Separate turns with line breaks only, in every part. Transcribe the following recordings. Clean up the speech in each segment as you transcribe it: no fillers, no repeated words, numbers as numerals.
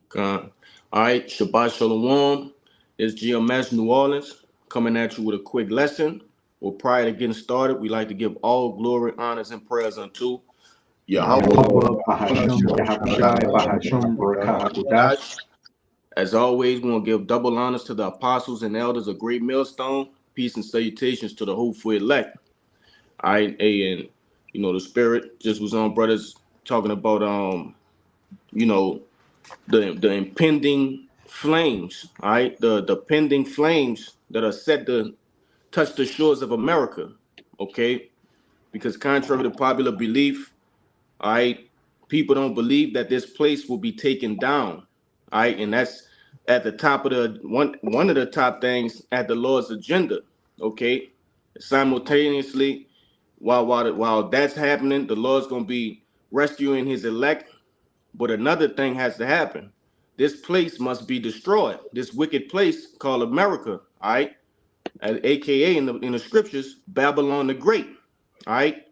Con. All right, Shabbat Shalom. It's GMS New Orleans coming at you with a quick lesson. Well, prior to getting started, we like to give all glory, honors, and prayers unto Yahweh
Yahweh Bahasham Yahakushai Bahasham Barakahakudash.
Dash. As always, we want to give double honors to the apostles and elders of Great Millstone. Peace and salutations to the hopeful elect. All right, and the spirit just was on brothers talking about you know, the impending flames, all right, the pending flames that are set to touch the shores of America, okay? Because contrary to popular belief, all right, people don't believe that this place will be taken down, all right, and that's at the top of the one of the top things at the Lord's agenda, okay? Simultaneously, while that's happening, the Lord's gonna be rescuing His elect, but another thing has to happen. This place must be destroyed. This wicked place called America, all right, aka in the scriptures, Babylon the Great, all right.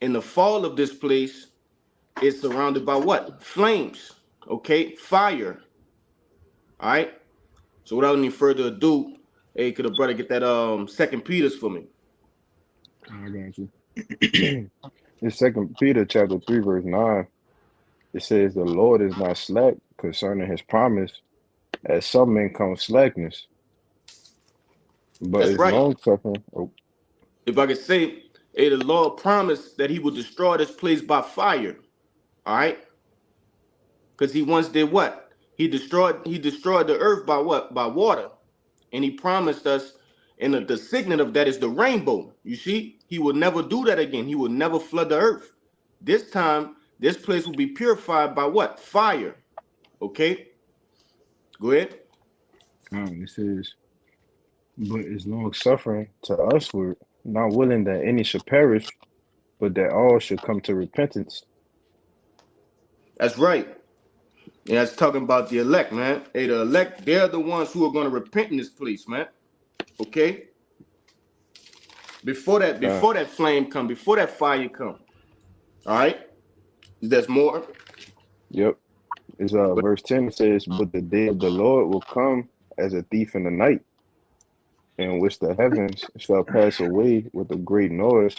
In the fall of this place, it's surrounded by what? Flames, okay, fire, all right. So without any further ado, hey, could a brother get that Second Peter's for me?
I got you. In Second Peter chapter 3, verse 9, it says, "The Lord is not slack concerning his promise, as some men count slackness, but
That's
is
right.
long suffering." Oh,
If I could say, hey, the Lord promised that He would destroy this place by fire, all right. Because He once did what? He destroyed the earth by what? By water. And He promised us, and the signet of that is the rainbow. You see, He will never do that again. He will never flood the earth. This time, this place will be purified by what? Fire. Okay? Go ahead.
it says, "But is long suffering to usward, not willing that any should perish, but that all should come to repentance."
That's right. And that's talking about the elect, man. Hey, the elect, they're the ones who are going to repent in this place, man. Okay? Before that,
God,
before that flame come, before that fire come. All right? There's more.
yep. It's verse 10 says, "But the day of the Lord will come as a thief in the night, in which the heavens shall pass away with a great noise,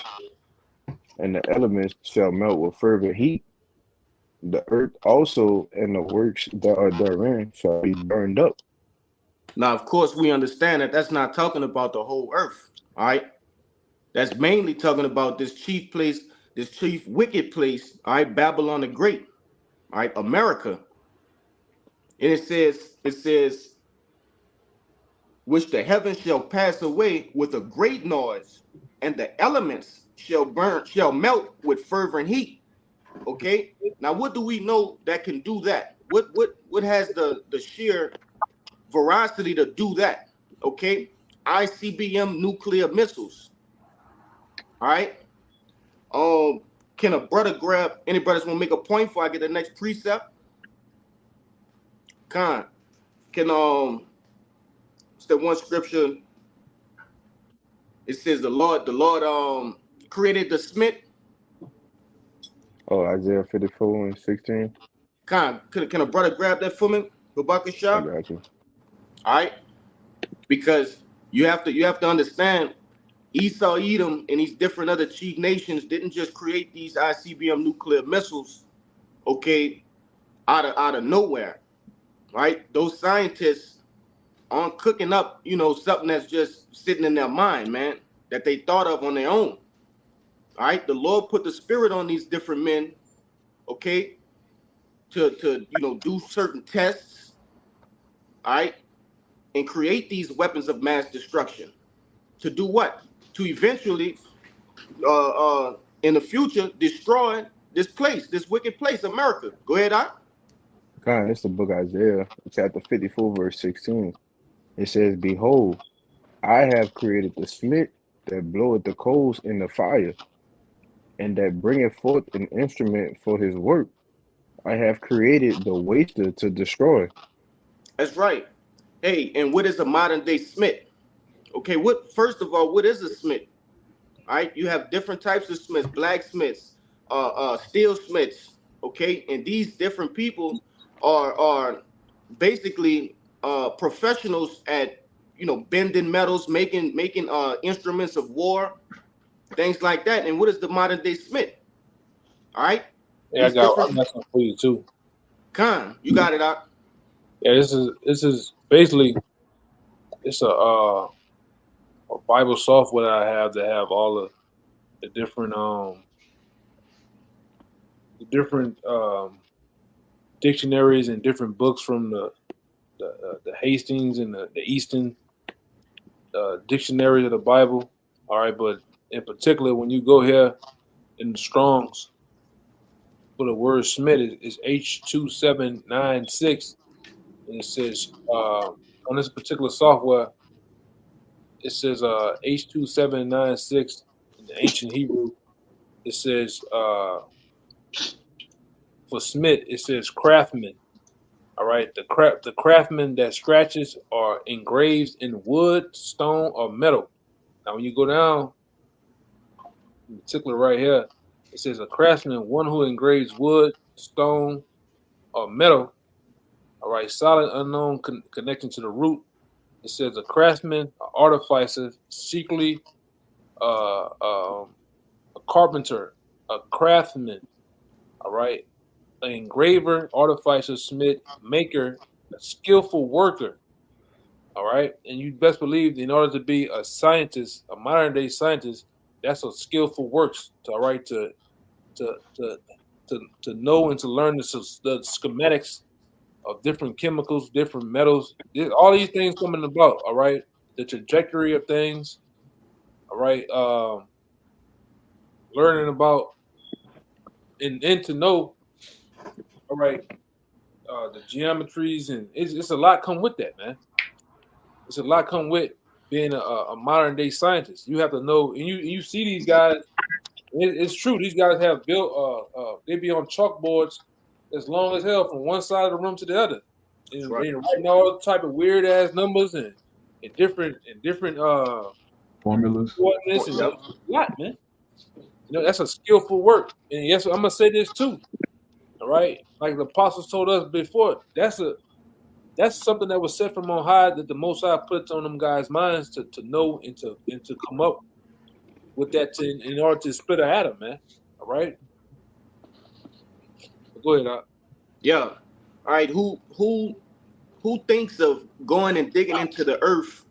and the elements shall melt with fervent heat. The earth also and the works that are therein shall be burned up."
Now, of course, we understand that that's not talking about the whole earth. All right? That's mainly talking about this chief place, this chief wicked place, all right, Babylon the Great, all right, America. And it says, which the heavens shall pass away with a great noise, and the elements shall melt with fervent heat. Okay. Now, what do we know that can do that? What has the sheer veracity to do that? Okay. ICBM nuclear missiles. All right. Um, can a brother grab any brothers want to make a point before I get the next precept? Con. Can it's the one scripture. It says the Lord created the smith.
Oh, Isaiah 54 and 16.
Con, can a brother grab that for me? Babaka
I
Shah?
got you.
All right. Because you have to understand Esau, Edom, and these different other chief nations didn't just create these ICBM nuclear missiles, okay, out of nowhere. Right? Those scientists aren't cooking up, something that's just sitting in their mind, man, that they thought of on their own. All right, the Lord put the spirit on these different men, okay, to do certain tests, all right, and create these weapons of mass destruction. To do what? To eventually, in the future, destroy this place, this wicked place, America. Go ahead, I.
God, it's the book Isaiah, chapter 54, verse 16. It says, "Behold, I have created the smith that bloweth the coals in the fire, and that bringeth forth an instrument for his work. I have created the waster to destroy."
That's right. Hey, and what is a modern day smith? Okay, what first of all, what is a smith? All right, you have different types of smiths, blacksmiths, steel smiths. Okay, and these different people are basically professionals at bending metals, making instruments of war, things like that. And what is the modern day smith? All right,
Yeah, I
these
got
different
something for you too.
Khan, you got it out.
Yeah, this is basically it's a Bible software that I have to have all of the different dictionaries and different books from the Hastings and the Easton dictionaries of the Bible. All right, but in particular, when you go here in the Strong's for the word Smith is H2796, and it says on this particular software it says H2796 in the ancient Hebrew. It says for Smith it says craftsman. All right, the craftsman that scratches or engraves in wood, stone, or metal. Now, when you go down, in particular right here, it says a craftsman, one who engraves wood, stone, or metal. All right, solid unknown connection to the root. It says a craftsman, an artificer, secretly a carpenter, a craftsman. All right, an engraver, artificer, smith, maker, a skillful worker. All right, and you best believe in order to be a scientist, a modern day scientist, that's a skillful works. All right, to to to to know and to learn the schematics of different chemicals, different metals, all these things coming about. All right, the trajectory of things. All right, learning about and to know. All right, the geometries and it's a lot come with that, man. It's a lot come with being a modern day scientist. You have to know, and you see these guys. It's true. These guys have built. They be on chalkboards as long as hell from one side of the room to the other, and writing all type of weird ass numbers and different
Formulas.
coordinates and a lot, man. That's a skillful work. And yes, I'm gonna say this too. All right, like the apostles told us before, that's something that was set from on high that the Most High puts on them guys' minds to know and to come up with that in order to split an atom, man. All right. Go ahead, Doc.
Yeah. All right. Who thinks of going and digging into the earth,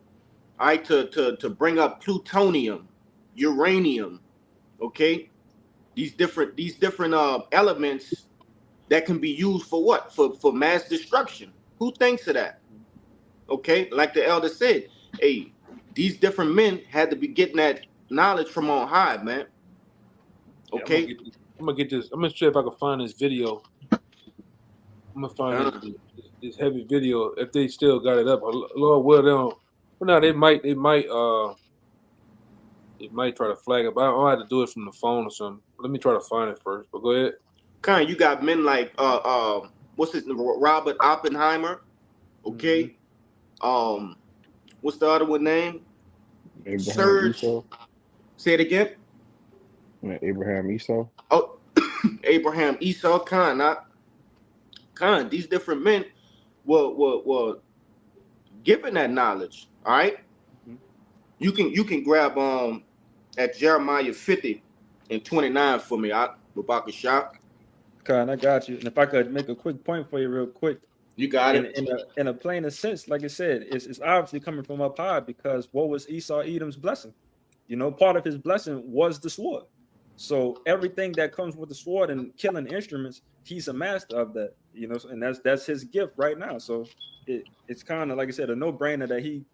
all right, to bring up plutonium, uranium, okay? These different elements that can be used for what? For mass destruction. Who thinks of that? Okay, like the elder said, hey, these different men had to be getting that knowledge from on high, man. Okay.
Yeah, I'm gonna get this. I'm gonna see if I can find this video. I'm gonna find this heavy video if they still got it up. Lord, well, they don't. Well, now they might try to flag it, but I don't have to do it from the phone or something. Let me try to find it first. But go ahead.
Kind, you got men like what's his name? Robert Oppenheimer. Okay. Mm-hmm. What's the other one name? Serge. Say it again.
Abraham Esau.
Oh, Abraham Esau. Khan. These different men were given that knowledge. All right. Mm-hmm. You can grab at Jeremiah 50 and 29 for me. Rebecca Shop.
Khan, I got you. And if I could make a quick point for you, real quick.
You got it.
In a plainer sense, like I said, it's obviously coming from up high because what was Esau Edom's blessing? Part of his blessing was the sword. So everything that comes with the sword and killing instruments, he's a master of that. And that's his gift right now. So it's kind of like I said, a no-brainer that he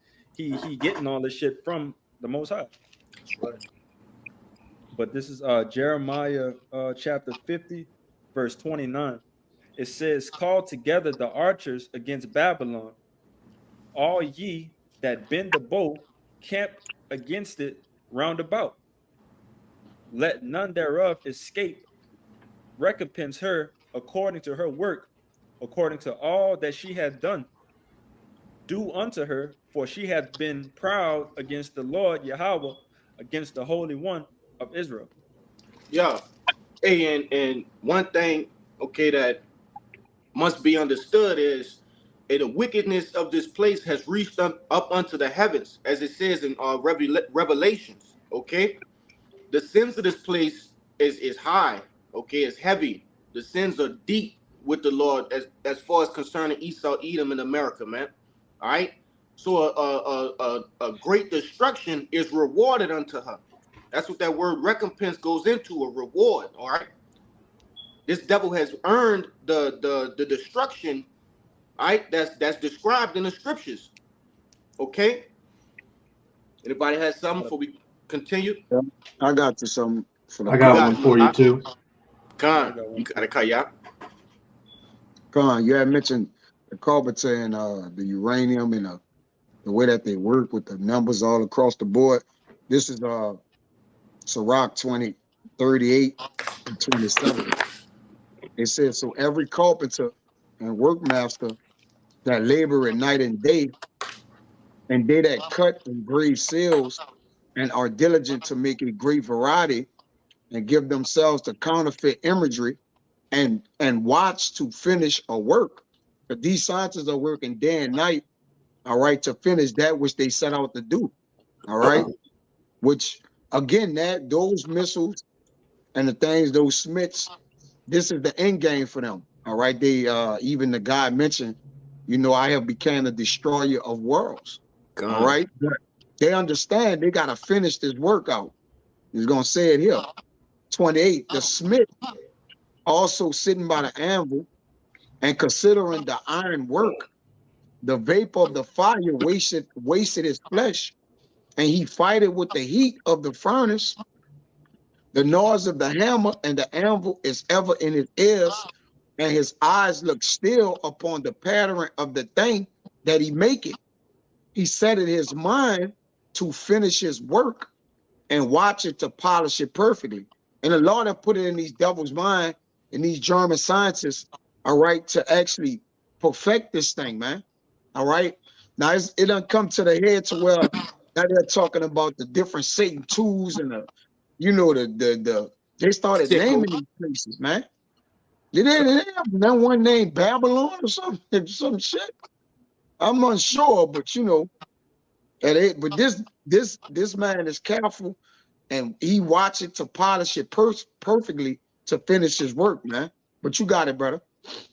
getting all this shit from the Most High. But this is Jeremiah chapter 50, verse 29. It says, "Call together the archers against Babylon, all ye that bend the bow, camp against it round about. Let none thereof escape. Recompense her according to her work, according to all that she hath done. Do unto her, for she hath been proud against the Lord Yahweh, against the Holy One of Israel."
Yeah. Hey, and one thing, okay, that must be understood is and the wickedness of this place has reached up unto the heavens, as it says in Revelations. Okay, the sins of this place is high. Okay, it's heavy. The sins are deep with the Lord as far as concerning Esau, Edom, and America, man. All right. So a great destruction is rewarded unto her. That's what that word recompense goes into, a reward. All right. This devil has earned the destruction. All right. That's described in the scriptures. Okay. Anybody has something before we continue?
Yeah, I got you some for the
I
You
got
got
one for you too.
Khan. You got it, Kaya.
Con, you had mentioned the carpenter and the uranium and the way that they work with the numbers all across the board. This is Sirach 20:38 and 27. It says, so every carpenter and workmaster that labor at night and day, and they that cut and grave seals and are diligent to make a great variety and give themselves to counterfeit imagery and watch to finish a work. But these scientists are working day and night, all right, to finish that which they set out to do, all right? Which, again, that those missiles and the things, those Smiths, this is the end game for them, all right? They, even the guy mentioned, you know, I have become a destroyer of worlds, all right? But they understand they got to finish this work out. He's going to say it here. 28, the Smith also sitting by the anvil and considering the iron work, the vapor of the fire wasted his flesh, and he fighted with the heat of the furnace. The noise of the hammer and the anvil is ever in his ears, and his eyes look still upon the pattern of the thing that he maketh. He set in his mind to finish his work and watch it to polish it perfectly. And the Lord have put it in these devils' mind and these German scientists, all right, to actually perfect this thing, man. All right. Now it done come to the head to where now they're talking about the different Satan tools and they started naming these places, man. Did they have that one named Babylon or something, some shit? I'm unsure, but you know, but this man is careful and he watch it to polish it perfectly to finish his work, man. But you got it, brother.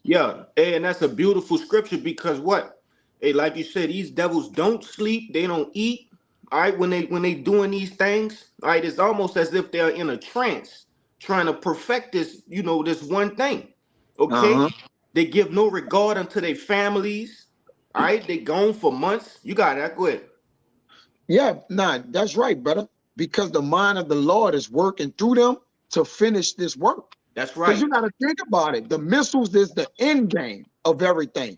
Yeah, and that's a beautiful scripture because what? Hey, like you said, these devils don't sleep, they don't eat. All right, when they doing these things, all right, it's almost as if they're in a trance trying to perfect this, you know, this one thing. Okay, they give no regard unto their families. All right, they gone for months. You got that. Go ahead.
Yeah, nah, that's right, brother. Because the mind of the Lord is working through them to finish this work.
That's right.
Because you got to think about it. The missiles is the end game of everything.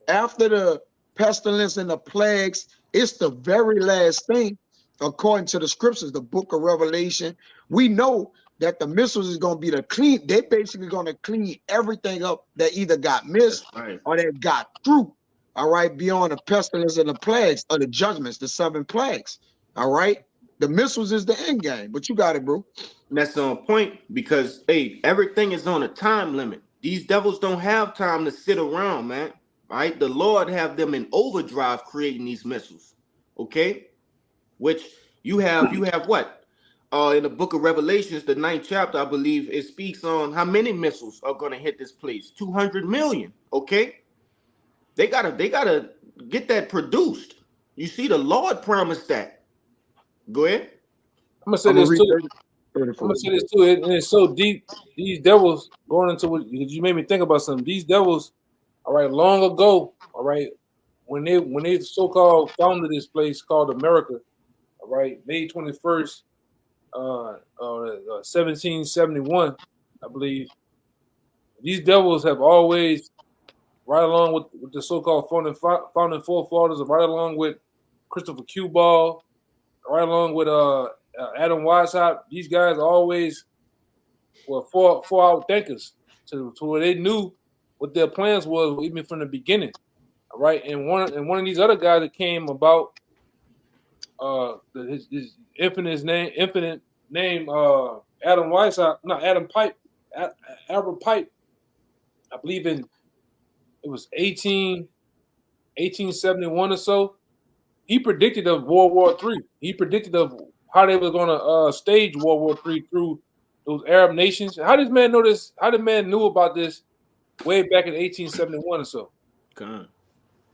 After the pestilence and the plagues, it's the very last thing, according to the scriptures, the book of Revelation. We know that the missiles is going to be the clean. They basically going to clean everything up that either got missed or that got through. All right, beyond the pestilence and the plagues or the judgments, the 7 plagues. All right, the missiles is the end game. But you got it, bro.
That's on point because hey, everything is on a time limit. These devils don't have time to sit around, man. Right? The Lord have them in overdrive creating these missiles. Okay, which you have what? In the book of Revelations, the 9th chapter, I believe, it speaks on how many missiles are going to hit this place. 200 million. Okay, they gotta get that produced. You see, the Lord promised that. Go ahead.
I'm gonna say this too. And it's so deep. These devils going into what you made me think about something. These devils, all right, long ago, all right, when they so-called founded this place called America, all right, May 21st, 1771, I believe. These devils have always, right along with the so-called founding forefathers, right along with Christopher Q. Ball, right along with Adam Weishaupt, these guys always were far-out thinkers to where they knew what their plans was even from the beginning. All right, and one of these other guys that came about, his infinite name, Adam Weishaupt, not Adam Pipe, Albert Pipe. I believe it was 18. 1871 or so, he predicted of World War III. He predicted of how they were going to stage World War III through those Arab nations. How did this man know this? How did man knew about this way back in 1871 or so?
Con.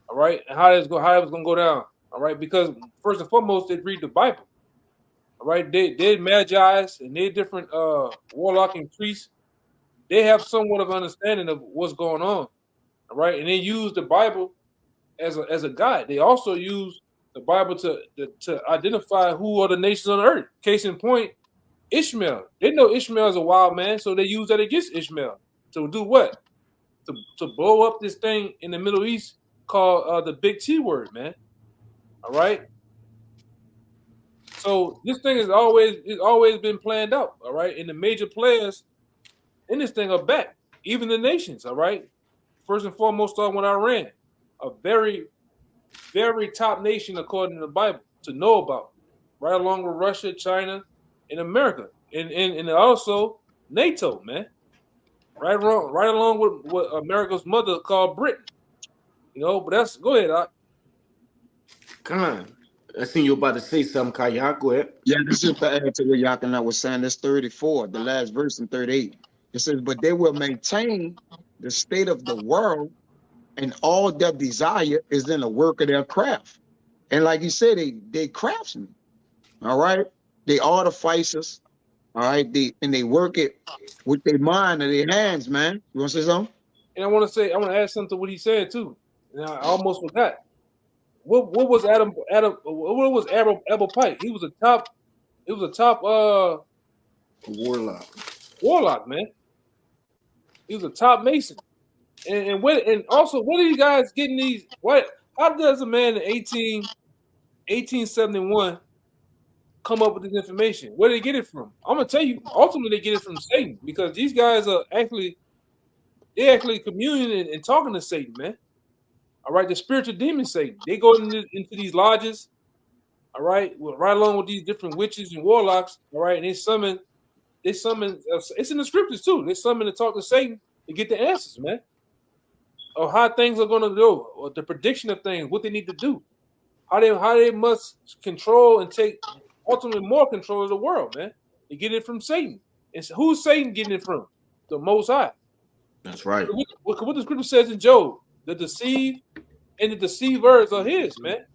All right, and how it was going to go down. All right, because first and foremost, they read the Bible. All right, they magi's and they different warlock and priests. They have somewhat of understanding of what's going on. All right, and they use the Bible as a guide. They also use the Bible to identify who are the nations on the earth. Case in point, Ishmael. They know Ishmael is a wild man, so they use that against Ishmael to do what? To blow up this thing in the Middle East called the Big T word, man. All right. So this thing is always been planned out. All right, and the major players in this thing are back, even the nations. All right. First and foremost, starting with Iran, a very, very top nation according to the Bible to know about, right along with Russia, China, and America, and also NATO, man. Right along with what America's mother called Britain. You know, but that's go ahead, Doc.
Con. I seen you about to say something, Kayak. Go ahead.
Yeah, this is to add to what Yakina was saying. That's 34, the last verse in 38. It says, but they will maintain the state of the world, and all their desire is in the work of their craft. And like you said, they craftsmen. All right. They artificers. All right. They work it with their mind and their hands, man. You want to say something?
And I want to add something to what he said too. Now I almost forgot. What was what was Abel Pike? He was a top warlock, man. He was a top mason. And also what are you guys getting these? How does a man in 1871 come up with this information? Where did they get it from? I'm gonna tell you, ultimately they get it from Satan, because these guys are actually communing and talking to Satan, man. All right, the spiritual demon Satan. They go into these lodges, all right, right along with these different witches and warlocks, all right, and they summon. It's in the scriptures too. They summon to talk to Satan to get the answers, man, of how things are gonna go, or the prediction of things, what they need to do, how they must control and take ultimately more control of the world, man. They get it from Satan. And so who's Satan getting it from? The Most High.
That's right.
What the scripture says in Job, the deceived and the deceivers are his, man.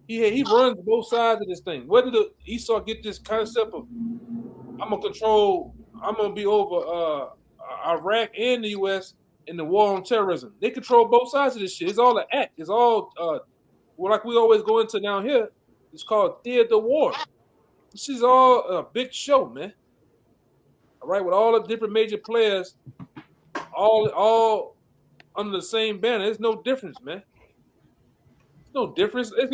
He runs both sides of this thing. Where did Esau get this concept of I'm gonna be over Iraq and the US in the war on terrorism? They control both sides of this shit. It's all an act. It's all like we always go into down here. It's called theater war. This is all a big show, man. All right, with all the different major players, all under the same banner. There's no difference, man. There's no difference. It's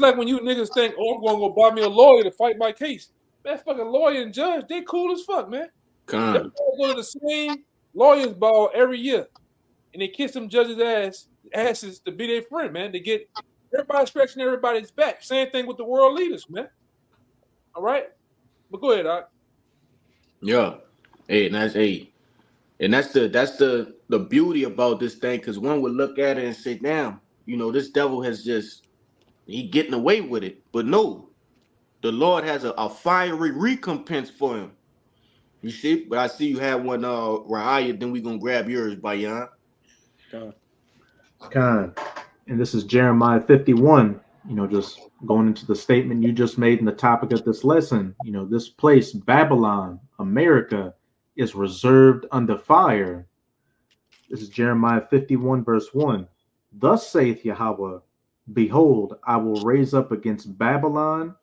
like when you niggas think, oh, I'm gonna go buy me a lawyer to fight my case. Man, fucking lawyer and judge, they cool as fuck, man. They go to the same lawyers ball every year, and they kiss them judges' asses to be their friend, man. They get everybody scratching everybody's back. Same thing with the world leaders, man. All right, but go ahead, Doc.
Yeah, and that's the beauty about this thing, because one would look at it and say, damn, you know, this devil he getting away with it. But no, the Lord has a fiery recompense for him. You see, but I see you have one, Ra'aya, then we gonna grab yours, Bayan.
Khan. And this is Jeremiah 51, you know, just going into the statement you just made in the topic of this lesson. You know, this place, Babylon, America, is reserved under fire. This is Jeremiah 51, verse 1. Thus saith Yahweh, behold, I will raise up against Babylon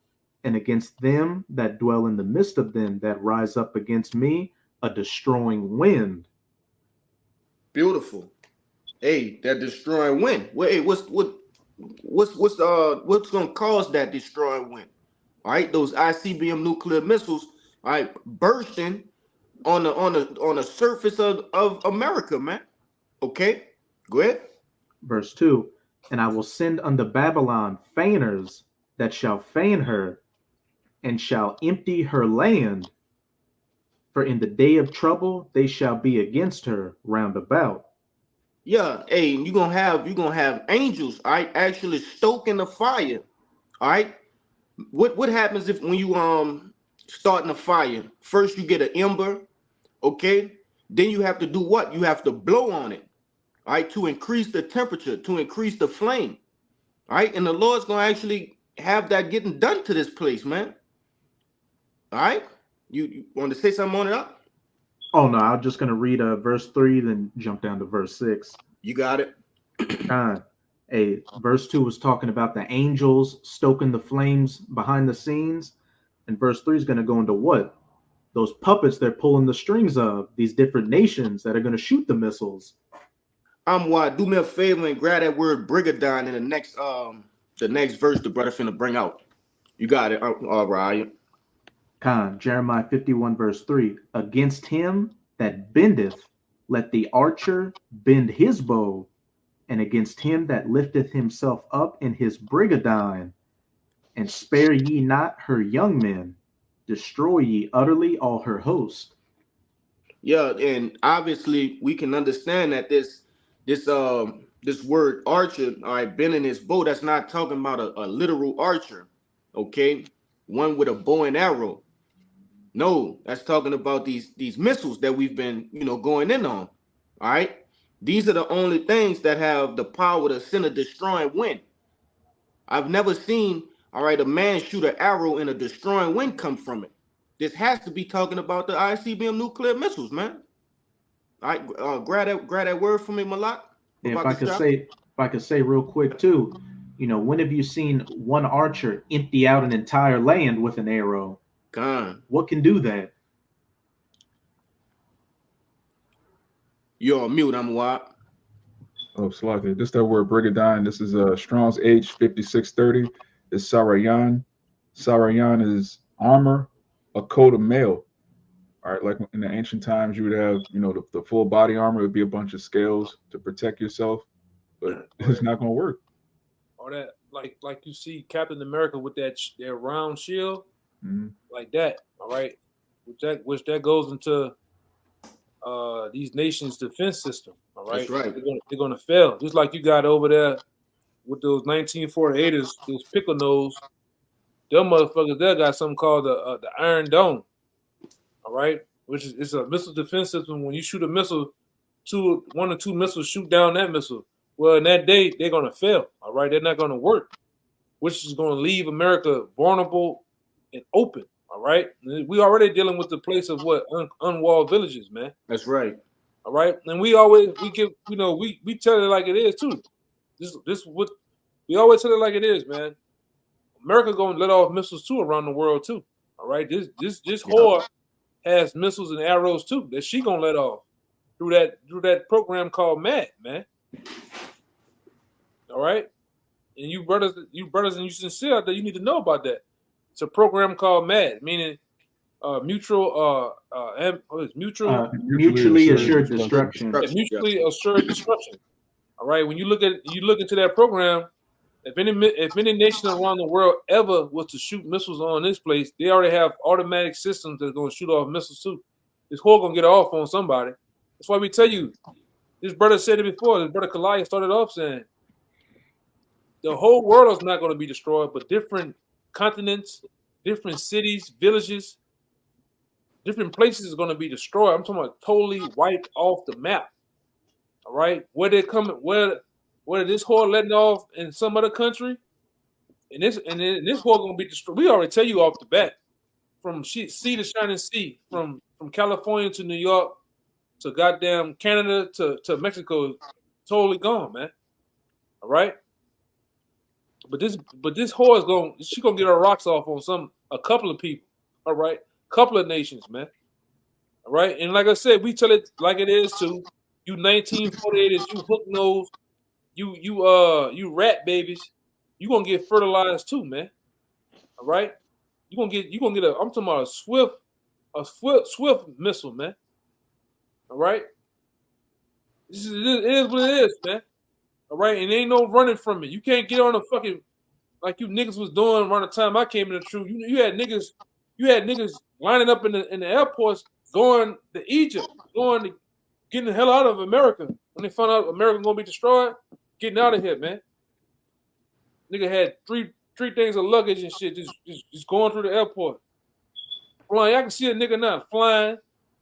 and against them that dwell in the midst of them that rise up against me a destroying wind.
Beautiful. Hey, that destroying wind. Wait, what's gonna cause that destroying wind? All right, those ICBM nuclear missiles, all right, bursting on the surface of America, man. Okay, go ahead.
Verse 2, and I will send unto Babylon feigners that shall feign her, and shall empty her land. For in the day of trouble they shall be against her round about.
Yeah, hey, you're gonna have angels, all right, actually stoking the fire. All right. What happens if when you starting a fire? First you get an ember, okay? Then you have to do what? You have to blow on it, all right, to increase the temperature, to increase the flame. All right, and the Lord's gonna actually have that getting done to this place, man. All right. You want to say something on it up?
Oh no, I'm just gonna read verse 3, then jump down to verse 6.
You got it.
Con. Verse 2 was talking about the angels stoking the flames behind the scenes, and verse 3 is going to go into what? Those puppets they're pulling the strings of, these different nations that are going to shoot the missiles.
Why do me a favor and grab that word brigadine in the next verse the brother finna bring out. You got it. All right.
Con. Jeremiah 51 verse 3. Against him that bendeth, let the archer bend his bow, and against him that lifteth himself up in his brigadine, and spare ye not her young men, destroy ye utterly all her host.
Yeah, and obviously we can understand that this word archer, all right, bending his bow, that's not talking about a literal archer, okay, one with a bow and arrow. No, that's talking about these missiles that we've been going in on. All right, these are the only things that have the power to send a destroying wind. I've never seen, all right, a man shoot an arrow and a destroying wind come from it. This has to be talking about the ICBM nuclear missiles, man. All right, grab that word for me, Malak.
And
About
if I could say real quick too, when have you seen one archer empty out an entire land with an arrow?
Con.
What can do that?
You're on mute, I'm what?
Oh, Slaka. This that word brigadine. This is Strong's H5630. It's Sarayan. Sarayan is armor, a coat of mail. All right, like in the ancient times, you would have, the full body armor would be a bunch of scales to protect yourself, but it's not going to work.
Or that, like you see Captain America with that round shield, like that. All right, which that goes into these nations' defense system. All right,
That's right.
They're gonna fail, just like you got over there with those 1948ers, those pickle nose. Them motherfuckers there got something called the Iron Dome. All right, which is it's a missile defense system. When you shoot a missile, one or two missiles shoot down that missile. Well, in that day, they're gonna fail. All right, they're not gonna work, which is gonna leave America vulnerable and open. All right, we already dealing with the place of what unwalled villages, man.
That's right.
All right, and we always we tell it like it is too. This what we always tell it like it is, man. America gonna let off missiles too around the world too. All right, this whore has missiles and arrows too that she gonna let off through that program called MAD, man. All right, and you brothers and you sincere out there, you need to know about that. It's a program called MAD, meaning mutually
assured destruction.
Yeah, mutually assured destruction. All right, when you look into that program, if any nation around the world ever was to shoot missiles on this place, they already have automatic systems that's going to shoot off missiles too. This whole gonna get off on somebody. That's why we tell you. This brother said it before. This brother Kalaya started off saying the whole world is not going to be destroyed, but different continents, different cities, villages, different places are going to be destroyed. I'm talking about totally wiped off the map. All right, where they coming? Where this whore letting off in some other country, and this whore going to be destroyed. We already tell you off the bat, from sea to shining sea, from California to New York to goddamn Canada to Mexico, totally gone, man. All right. But this whore she's gonna get her rocks off on a couple of people, all right, couple of nations, man, all right. And like I said, we tell it like it is too. You 1948ers, you hook nose, you rat babies, you gonna get fertilized too, man. All right, you gonna get I'm talking about a swift missile, man. All right, it is what it is, man. All right, and ain't no running from it. You can't get on a fucking like you niggas was doing around the time I came in the truth. You had niggas lining up in the airports going to Egypt, going getting the hell out of America. When they found out America gonna be destroyed, getting out of here, man. Nigga had three things of luggage and shit, just going through the airport. Flying, I can see a nigga now flying.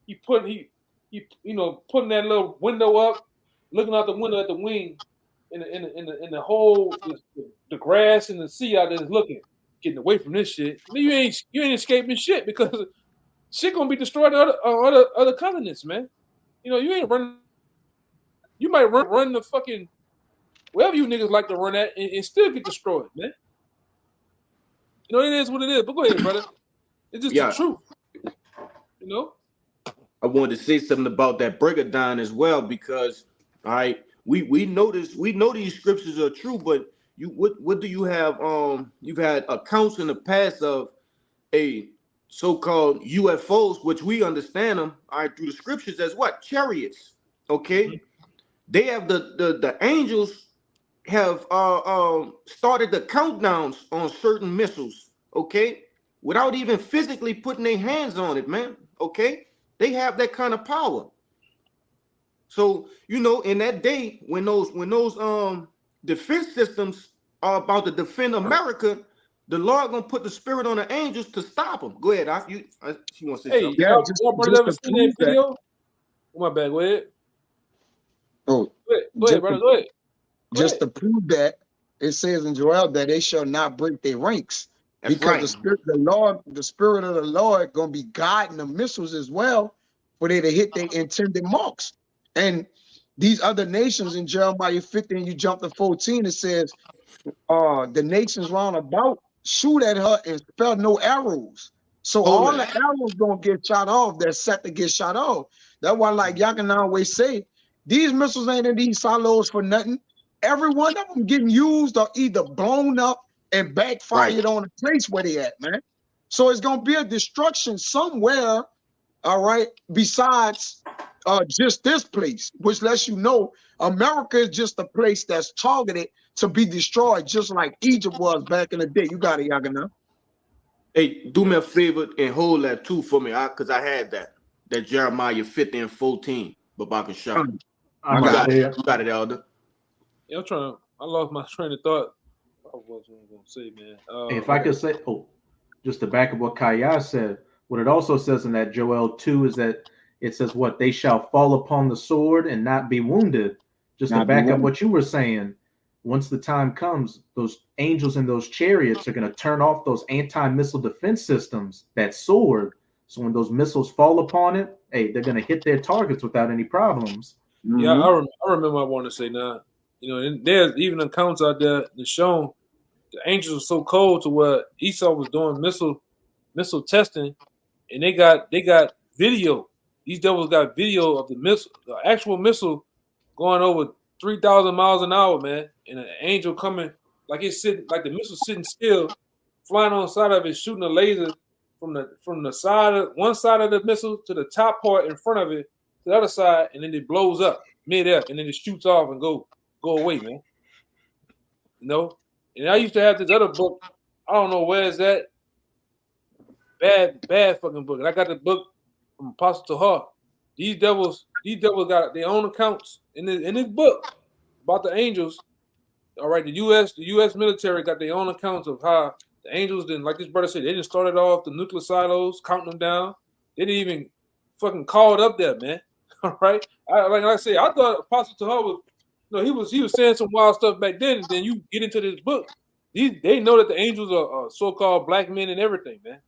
He putting that little window up, looking out the window at the wing, in the whole the grass and the sea out there looking, getting away from this shit. You ain't escaping shit because shit gonna be destroyed on other continents, man. You know, you ain't running. You might run the fucking wherever you niggas like to run at and still get destroyed, man. You know, it is what it is. But go ahead, brother. It's just the truth. You know?
I wanted to say something about that Brigadine as well, because all right, we know these scriptures are true, but what do you have? You've had accounts in the past of a so-called UFOs, which we understand them all right through the scriptures as what? Chariots. Okay. Mm-hmm. They have the angels have started the countdowns on certain missiles, okay, without even physically putting their hands on it, man. Okay, they have that kind of power. So you know, in that day when those defense systems are about to defend America, the Lord gonna put the spirit on the angels to stop them. Go ahead, you want to say something?
Yeah, y'all ever seen that video? Oh, my bad. Go ahead.
Oh,
go ahead, brother. Go ahead.
Just to prove that, it says in Joel that they shall not break their ranks. That's because right. the spirit of the Lord gonna be guiding the missiles as well for they to hit their intended marks. And these other nations in Jeremiah 50, and you jump to 14, it says, the nations round about shoot at her and spare no arrows. So all the arrows gonna get shot off. They're set to get shot off. That's why, like y'all can always say, these missiles ain't in these silos for nothing. Every one of them getting used or either blown up and backfired on the place where they at, man. So it's gonna be a destruction somewhere, all right, besides just this place, which lets you know America is just a place that's targeted to be destroyed, just like Egypt was back in the day. You got it, Yagana.
Hey, do me a favor and hold that too for me, because I had that Jeremiah 50 and 14, Babak and Shah. You got it, Elder.
Yeah, I lost my train of thought. I wasn't gonna say, man.
If I could say, just to back up what Kaya said, what it also says in that Joel 2 is that it says what they shall fall upon the sword and not be wounded. Just to back up what you were saying, once the time comes, those angels in those chariots are going to turn off those anti-missile defense systems, that sword. So when those missiles fall upon it, hey, they're going to hit their targets without any problems.
Mm-hmm. Yeah, I remember I want to say now. You know, and there's even accounts out there that shown the angels were so cold to where Esau was doing missile testing, and they got video. These devils got video of the actual missile going over 3,000 miles an hour, man, and an angel coming like it's sitting, like the missile sitting still, flying on the side of it, shooting a laser from the side of one side of the missile to the top part in front of it to the other side, and then it blows up mid-air, and then it shoots off and go away, man. You know? And I used to have this other book. I don't know where it's at. Bad fucking book. And I got the book from Apostle Tahar. These devils got their own accounts in this book about the angels. All right, the U.S. military got their own accounts of how the angels didn't, like this brother said, they didn't start it off the nuclear silos, counting them down. They didn't even fucking call it up there, man. All right? Like I said, I thought Apostle Tahar was, he was saying some wild stuff back then, and then you get into this book. They know that the angels are so-called black men and everything, man.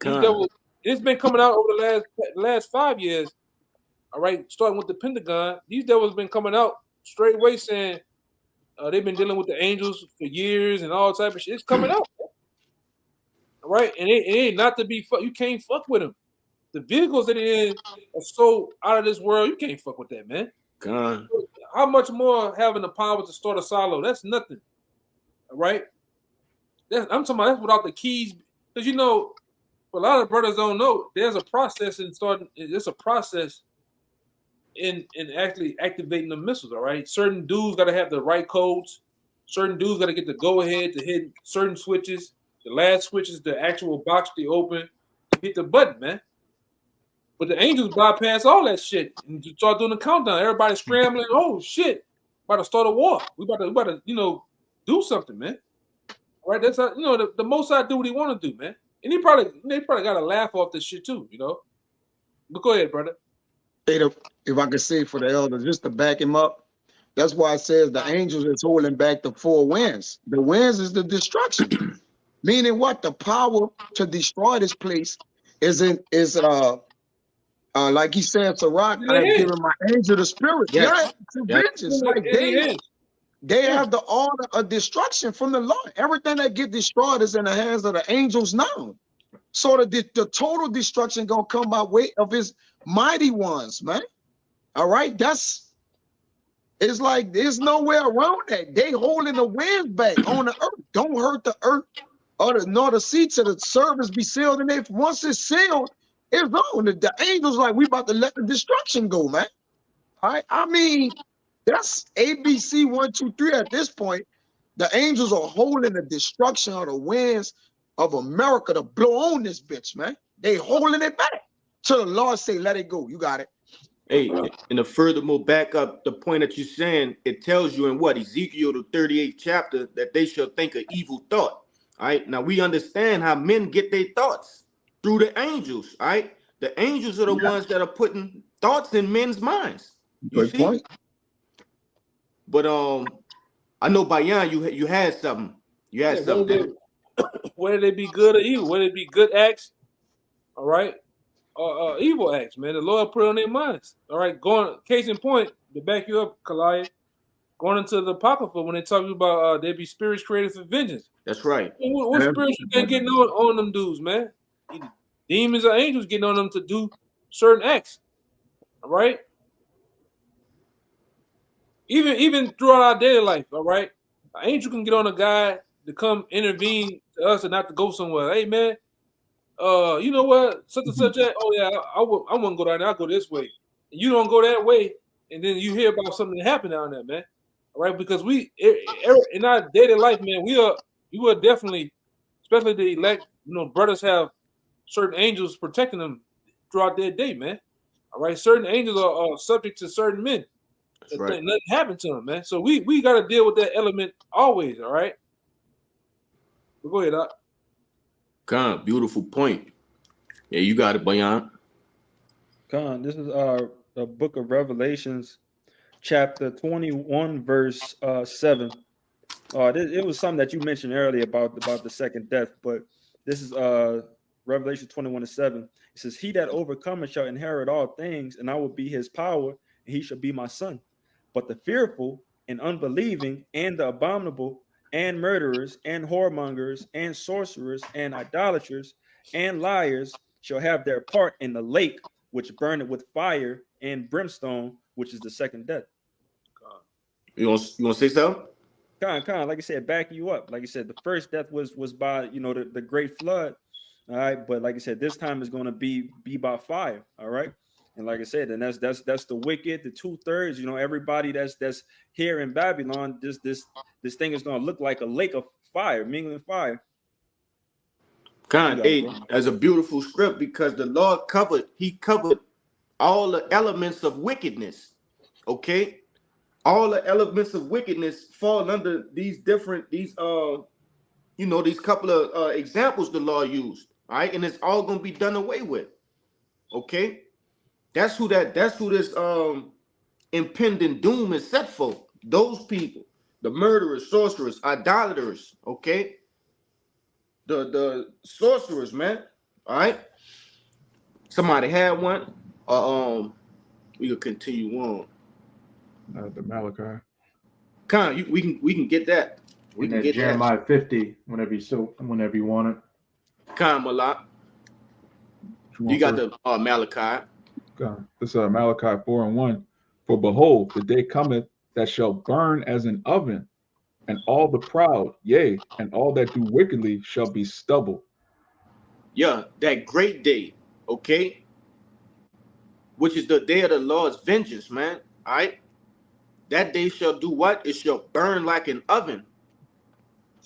It's been coming out over the last 5 years, all right, starting with the Pentagon. These devils been coming out straight away saying they've been dealing with the angels for years and all type of shit. It's coming out, man. All right? And it ain't not to be you can't fuck with them. The vehicles that they're in are so out of this world, you can't fuck with that, man.
God.
How much more having the power to start a silo? That's nothing. All right? I'm talking about that's without the keys. Because, a lot of brothers don't know, there's a process there's a process in actually activating the missiles, all right? Certain dudes got to have the right codes. Certain dudes got to get the go-ahead to hit certain switches. The last switch is the actual box they open. Hit the button, man. But the angels bypass all that shit and just start doing the countdown. Everybody scrambling. Oh shit! About to start a war. We about to do something, man. All right? That's how the Most High do what he want to do, man. And they probably got to laugh off this shit too, But go ahead, brother.
If I could say for the elders, just to back him up, that's why it says the angels is holding back the four winds. The winds is the destruction. Meaning what? The power to destroy this place is like he said to Rock, I have given my angel the spirit.
Yes.
Yeah, to vengeance. Like they have the order of destruction from the Lord. Everything that get destroyed is in the hands of the angels now. So the total destruction gonna come by way of his mighty ones, man. All right, it's like there's nowhere around that. They holding the winds back on the earth. Don't hurt the earth nor the sea till the service be sealed. And once it's sealed, it's on. The angels like we about to let the destruction go, man. All right, I mean that's ABC 1, 2, 3 at this point. The angels are holding the destruction of the winds of America to blow on this bitch, man. They holding it back till the Lord say, let it go. You got it.
Hey, and to furthermore back up the point that you're saying, it tells you in what Ezekiel the 38th chapter that they shall think an evil thought. All right. Now we understand how men get their thoughts through the angels. All right. The angels are the ones that are putting thoughts in men's minds.
Good point.
But I know Bayan, you had something. You had something.
Whether they be good or evil, whether it be good acts, all right, or evil acts, man. The Lord put it on their minds. All right, case in point, to back you up, Kalaya, going into the Apocrypha when they talk about there be spirits created for vengeance.
That's right.
What spirits you been getting on them dudes, man? Demons or angels getting on them to do certain acts. All right. Even throughout our daily life, all right, an angel can get on a guy to come intervene to us and not to go somewhere. Hey man, you know what? Such and such. Oh yeah, I wouldn't go down there. I'll go this way. And you don't go that way, and then you hear about something that happened down there, man. All right, because we in our daily life, man, we are definitely, especially the elect, brothers have certain angels protecting them throughout their day, man. All right, certain angels are subject to certain men. That's right. Nothing happened to them, man. So we got to deal with that element always, all right? But go ahead, Doc.
Khan, beautiful point. Yeah, you got it, Bayan.
Khan, this is the book of Revelations, chapter 21, verse 7. It was something that you mentioned earlier about the second death, but this is Revelation 21:7. It says, "He that overcometh shall inherit all things, and I will be his power, and he shall be my son. But the fearful and unbelieving and the abominable and murderers and whoremongers and sorcerers and idolaters and liars shall have their part in the lake which burneth with fire and brimstone, which is the second death."
You want to say something?
Con, like I said, backing you up. Like I said, the first death was by the great flood. All right, but like I said, this time is going to be by fire. All right. And like I said, and that's the wicked, the 2/3, everybody that's here in Babylon, this thing is gonna look like a lake of fire, mingling fire.
That's a beautiful script because the Lord covered all the elements of wickedness. Okay, all the elements of wickedness fall under these couple of examples the Lord used. All right, and it's all gonna be done away with. Okay. That's who this impending doom is set for. Those people, the murderers, sorcerers, idolaters, okay? The sorcerers, man. All right. Somebody had one. We can continue on.
The Malachi.
Khan, we can get that. We can get
Jeremiah that. 50 whenever you want it.
Khan, Malak. You got the Malachi.
This is Malachi 4:1. "For behold, the day cometh that shall burn as an oven, and all the proud, yea, and all that do wickedly shall be stubble."
Yeah, that great day, okay? Which is the day of the Lord's vengeance, man. All right? That day shall do what? It shall burn like an oven.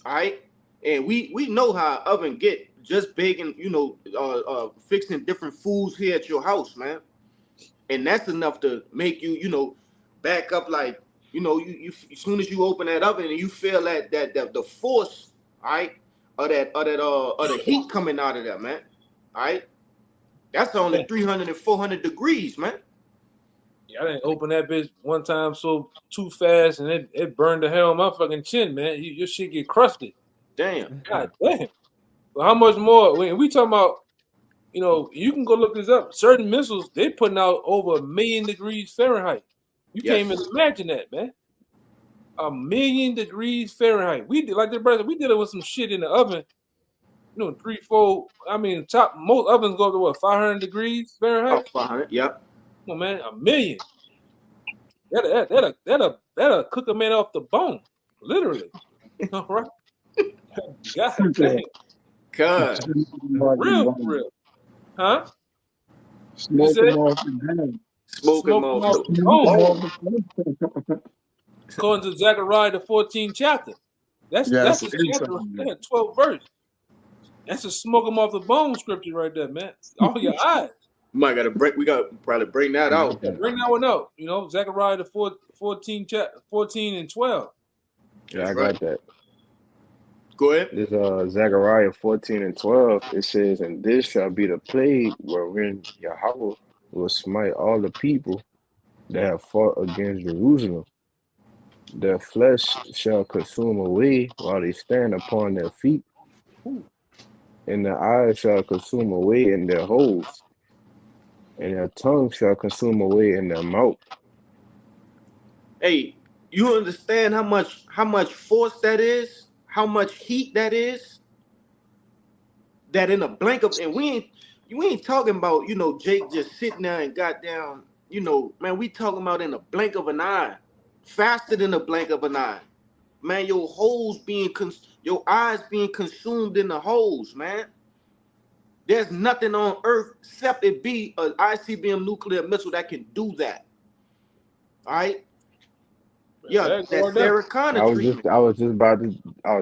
All right? And we know how oven get just baking, fixing different foods here at your house, man. And that's enough to make you, back up like, you as soon as you open that oven and you feel that the force, all right, of the heat coming out of there, man. All right. That's only 300 and 400 degrees, man.
Yeah, I didn't open that bitch one time so too fast and it burned the hell on my fucking chin, man. Your shit get crusted.
Damn.
God damn. Well, how much more? When we talking about, you can go look this up. Certain missiles, they putting out over 1 million degrees Fahrenheit. You can't even imagine that, man. 1 million degrees Fahrenheit. We did like the brother. We did it with some shit in the oven. 3, 4. I mean, most ovens go up to what, 500 degrees Fahrenheit?
500. Yep.
Come on, man, 1 million. That'll cook a man off the bone, literally. All right. God damn.
God.
Real. Huh?
Smoke them off the ground.
Smoke them off the
bone. According to Zechariah the 14th chapter. That's a chapter, 12th verse. That's a smoke them off the bone scripture right there, man. All your eyes.
We got to probably bring that out.
Yeah, bring that one out. Zechariah the 14 and 12.
Yeah, I got that.
Go ahead.
This Zechariah 14 and 12. It says, "And this shall be the plague wherein Yahweh will smite all the people that have fought against Jerusalem. Their flesh shall consume away while they stand upon their feet, and their eyes shall consume away in their holes, and their tongue shall consume away in their mouth."
Hey, you understand how much force that is? How much heat that is? That in a blink of, and we ain't talking about, Jake just sitting there and goddamn, man, we talking about in a blink of an eye, faster than a blink of an eye. Man, your eyes being consumed in the holes, man. There's nothing on earth except it be an ICBM nuclear missile that can do that. All right? Yeah, that's Sarah Connor treatment.
I was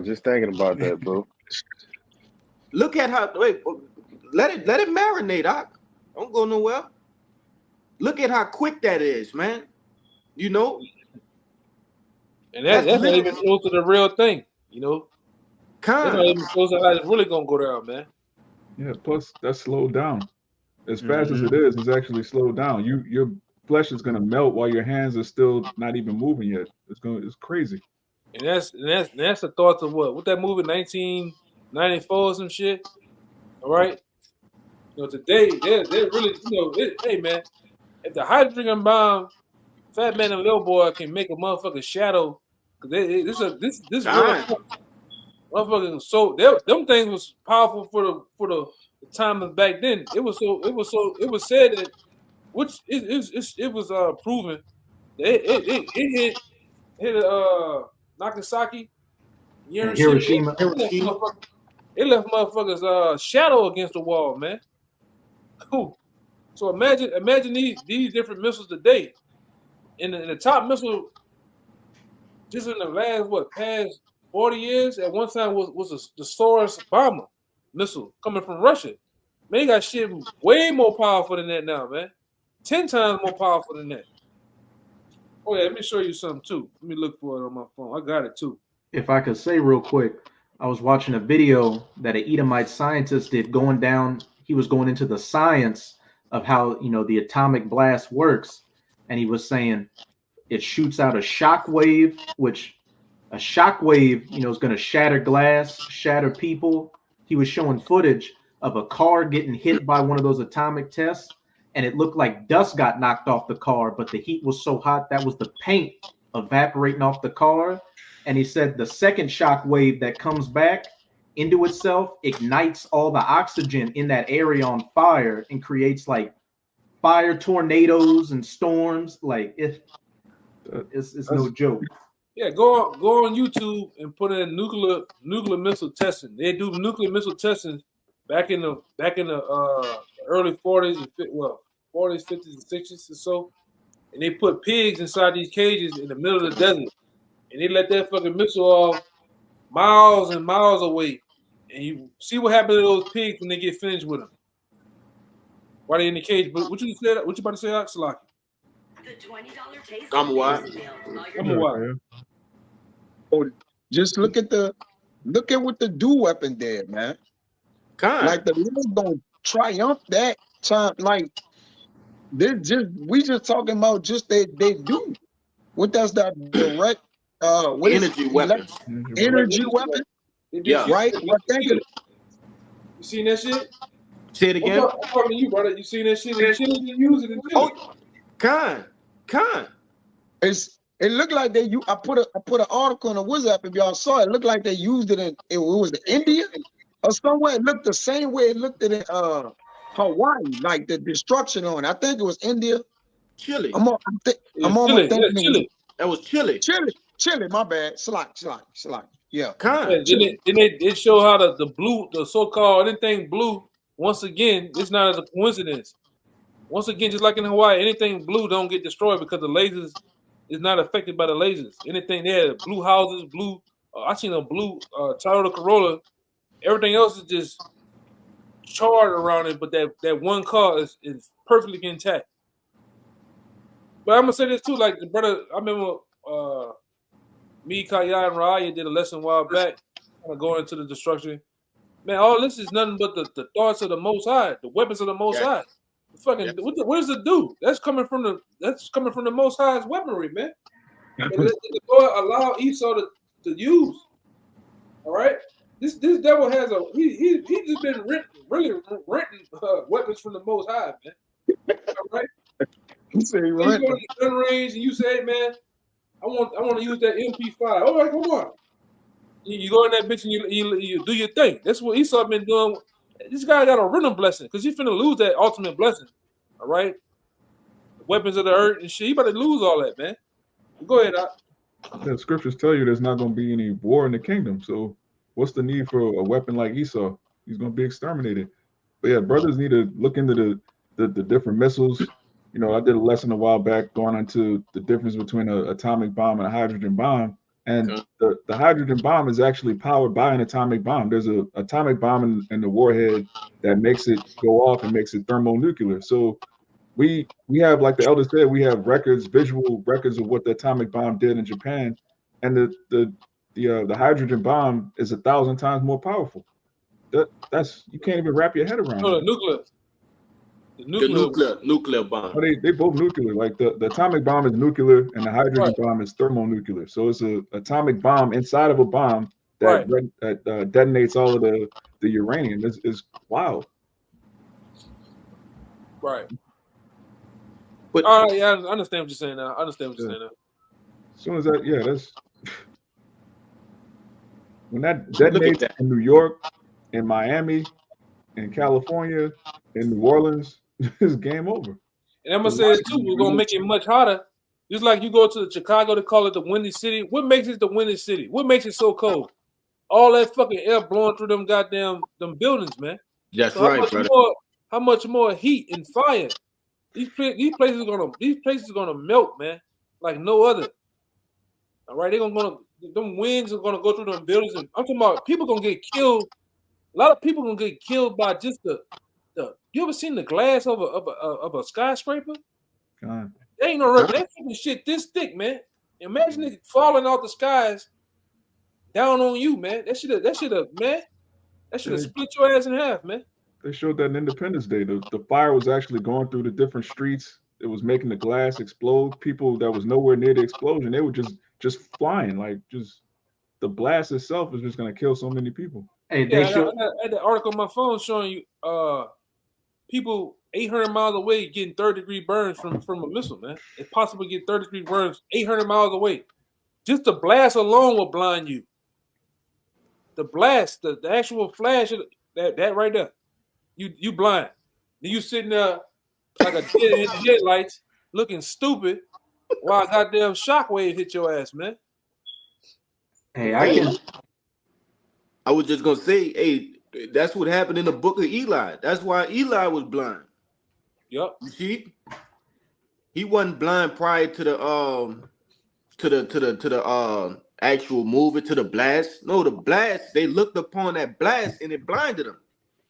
just thinking about that, bro.
Look at how let it marinate. Don't go nowhere. Look at how quick that is, man.
And that's not even close to the real thing, That's not even close to how it's really gonna go down, man.
Yeah, plus that's slowed down. As fast as it is, it's actually slowed down. Your flesh is gonna melt while your hands are still not even moving yet. It's crazy.
And that's the thoughts of what that movie 1994 or some shit. All right. Today they're really hey man, if the hydrogen bomb, Fat Man and Little Boy can make a motherfucking shadow, this motherfucking, so them things was powerful for the time of back then. It was said that, which it was proven that it hit Nagasaki,
Hiroshima.
It left motherfuckers shadow against the wall, man. Cool. So imagine these different missiles today. In the top missile, just in the last past 40 years, at one time was the Soros bomber missile coming from Russia. Man, they got shit way more powerful than that now, man. 10 times more powerful than that. Oh yeah, let me show you something too. Let me look for it on my phone. I got it too.
If I could say real quick, I was watching a video that an Edomite scientist did going down. He was going into the science of how, the atomic blast works. And he was saying it shoots out a shock wave, which a shock wave, is going to shatter glass, shatter people. He was showing footage of a car getting hit by one of those atomic tests. And it looked like dust got knocked off the car, but the heat was so hot that was the paint evaporating off the car. And he said the second shock wave that comes back into itself ignites all the oxygen in that area on fire and creates like fire tornadoes and storms. Like it's no joke.
Yeah, go on YouTube and put in nuclear missile testing. They do nuclear missile testing back in the early 40s and 40s, 50s, and 60s or so, and they put pigs inside these cages in the middle of the desert, and they let that fucking missile off miles and miles away, and you see what happened to those pigs when they get finished with them. Why they in the cage? But what you said? What you about to say, Salaki?
I'm what?
I'm a what?
Oh, just look at what the do weapon did, man.
Con.
Like the Lord's gonna triumph that time. Like we just talking about just they do. What does that direct what is
Energy weapons.
energy weapon?
Yeah.
Right? But think of
You seen that shit?
Say it again.
I'm talking to you, brother. You seen that shit? And Chile didn't use it in Chile.
Oh, Con.
it looked like they I put an article in the WhatsApp if y'all saw it. It looked like they used it it was in India or somewhere. It looked the same way it looked in Hawaii, like the destruction on it. I think it was India.
Chile.
I'm almost thinking
Chile.
That was Chile.
Chile, my bad. Slack. Yeah.
Con.
It show how the blue, the so-called anything blue, once again, it's not as a coincidence. Once again, just like in Hawaii, anything blue don't get destroyed because the lasers is not affected by the lasers. Anything there, blue houses, blue, I seen a blue Toyota Corolla. Everything else is just charred around it, but that one car is perfectly intact. But I'm gonna say this too, like the brother, I remember me, Kaya, and Raya did a lesson a while back, kind of going into the destruction. Man, all this is nothing but the thoughts of the Most High, the weapons of the Most High. Fucking, what does it do? That's coming from the Most High's weaponry, man. And the Lord allow Esau to use. All right, this devil has he just been renting weapons from the Most High, man. All right.
You say
You go to the gun range and you say, hey, man, I want to use that MP5. All right, come on. You go in that bitch and you do your thing. That's what Esau been doing. This guy got a rhythm blessing because he's finna lose that ultimate blessing. All right, the weapons of the earth and shit. He about to lose all that, man. Go ahead, Doc.
The scriptures tell you there's not going to be any war in the kingdom. So what's the need for a weapon like Esau? He's going to be exterminated. But yeah, brothers need to look into the different missiles. You know, I did a lesson a while back going into the difference between an atomic bomb and a hydrogen bomb. And the hydrogen bomb is actually powered by an atomic bomb. There's an atomic bomb in the warhead that makes it go off and makes it thermonuclear. So we have, like the elder said, we have visual records of what the atomic bomb did in Japan, and the hydrogen bomb is 1,000 times more powerful. That's you can't even wrap your head around.
Oh,
The nuclear bomb.
Oh, they both nuclear. Like the atomic bomb is nuclear and the hydrogen bomb is thermonuclear. So it's an atomic bomb inside of a bomb that detonates all of the uranium. It's wild.
Right.
But
yeah, I understand what you're saying now. As
soon as that's when that detonates in New York, in Miami, in California, in New Orleans, it's game over.
And I'm gonna say it too. We're gonna make it much hotter. Just like you go to Chicago, they call it the Windy City. What makes it the Windy City? What makes it so cold? All that fucking air blowing through them buildings, man.
That's
so
right, brother.
How much more heat and fire? These places are gonna melt, man, like no other. All right, them winds are gonna go through them buildings, and I'm talking about people gonna get killed. A lot of people gonna get killed by just the. You ever seen the glass of a skyscraper?
God.
There ain't no that fucking shit this thick, man. Imagine it falling out the skies down on you, man. That should have split your ass in half, man.
They showed that in Independence Day. The fire was actually going through the different streets. It was making the glass explode. People that was nowhere near the explosion, they were just flying. Like just the blast itself is just gonna kill so many people.
Hey,
I had the article on my phone showing you people 800 miles away getting 3rd-degree burns from a missile, man. It's possible to get 3rd-degree burns 800 miles away. Just the blast alone will blind you. The blast, the actual flash of that right there, you blind. Then you sitting there like a dead in the headlights, looking stupid, while a goddamn shockwave hit your ass, man.
Hey,
I was just gonna say, hey, that's what happened in the book of Eli. That's why Eli was blind.
Yep.
You see, he wasn't blind prior to the actual moving to the blast. No, the blast, they looked upon that blast and it blinded them.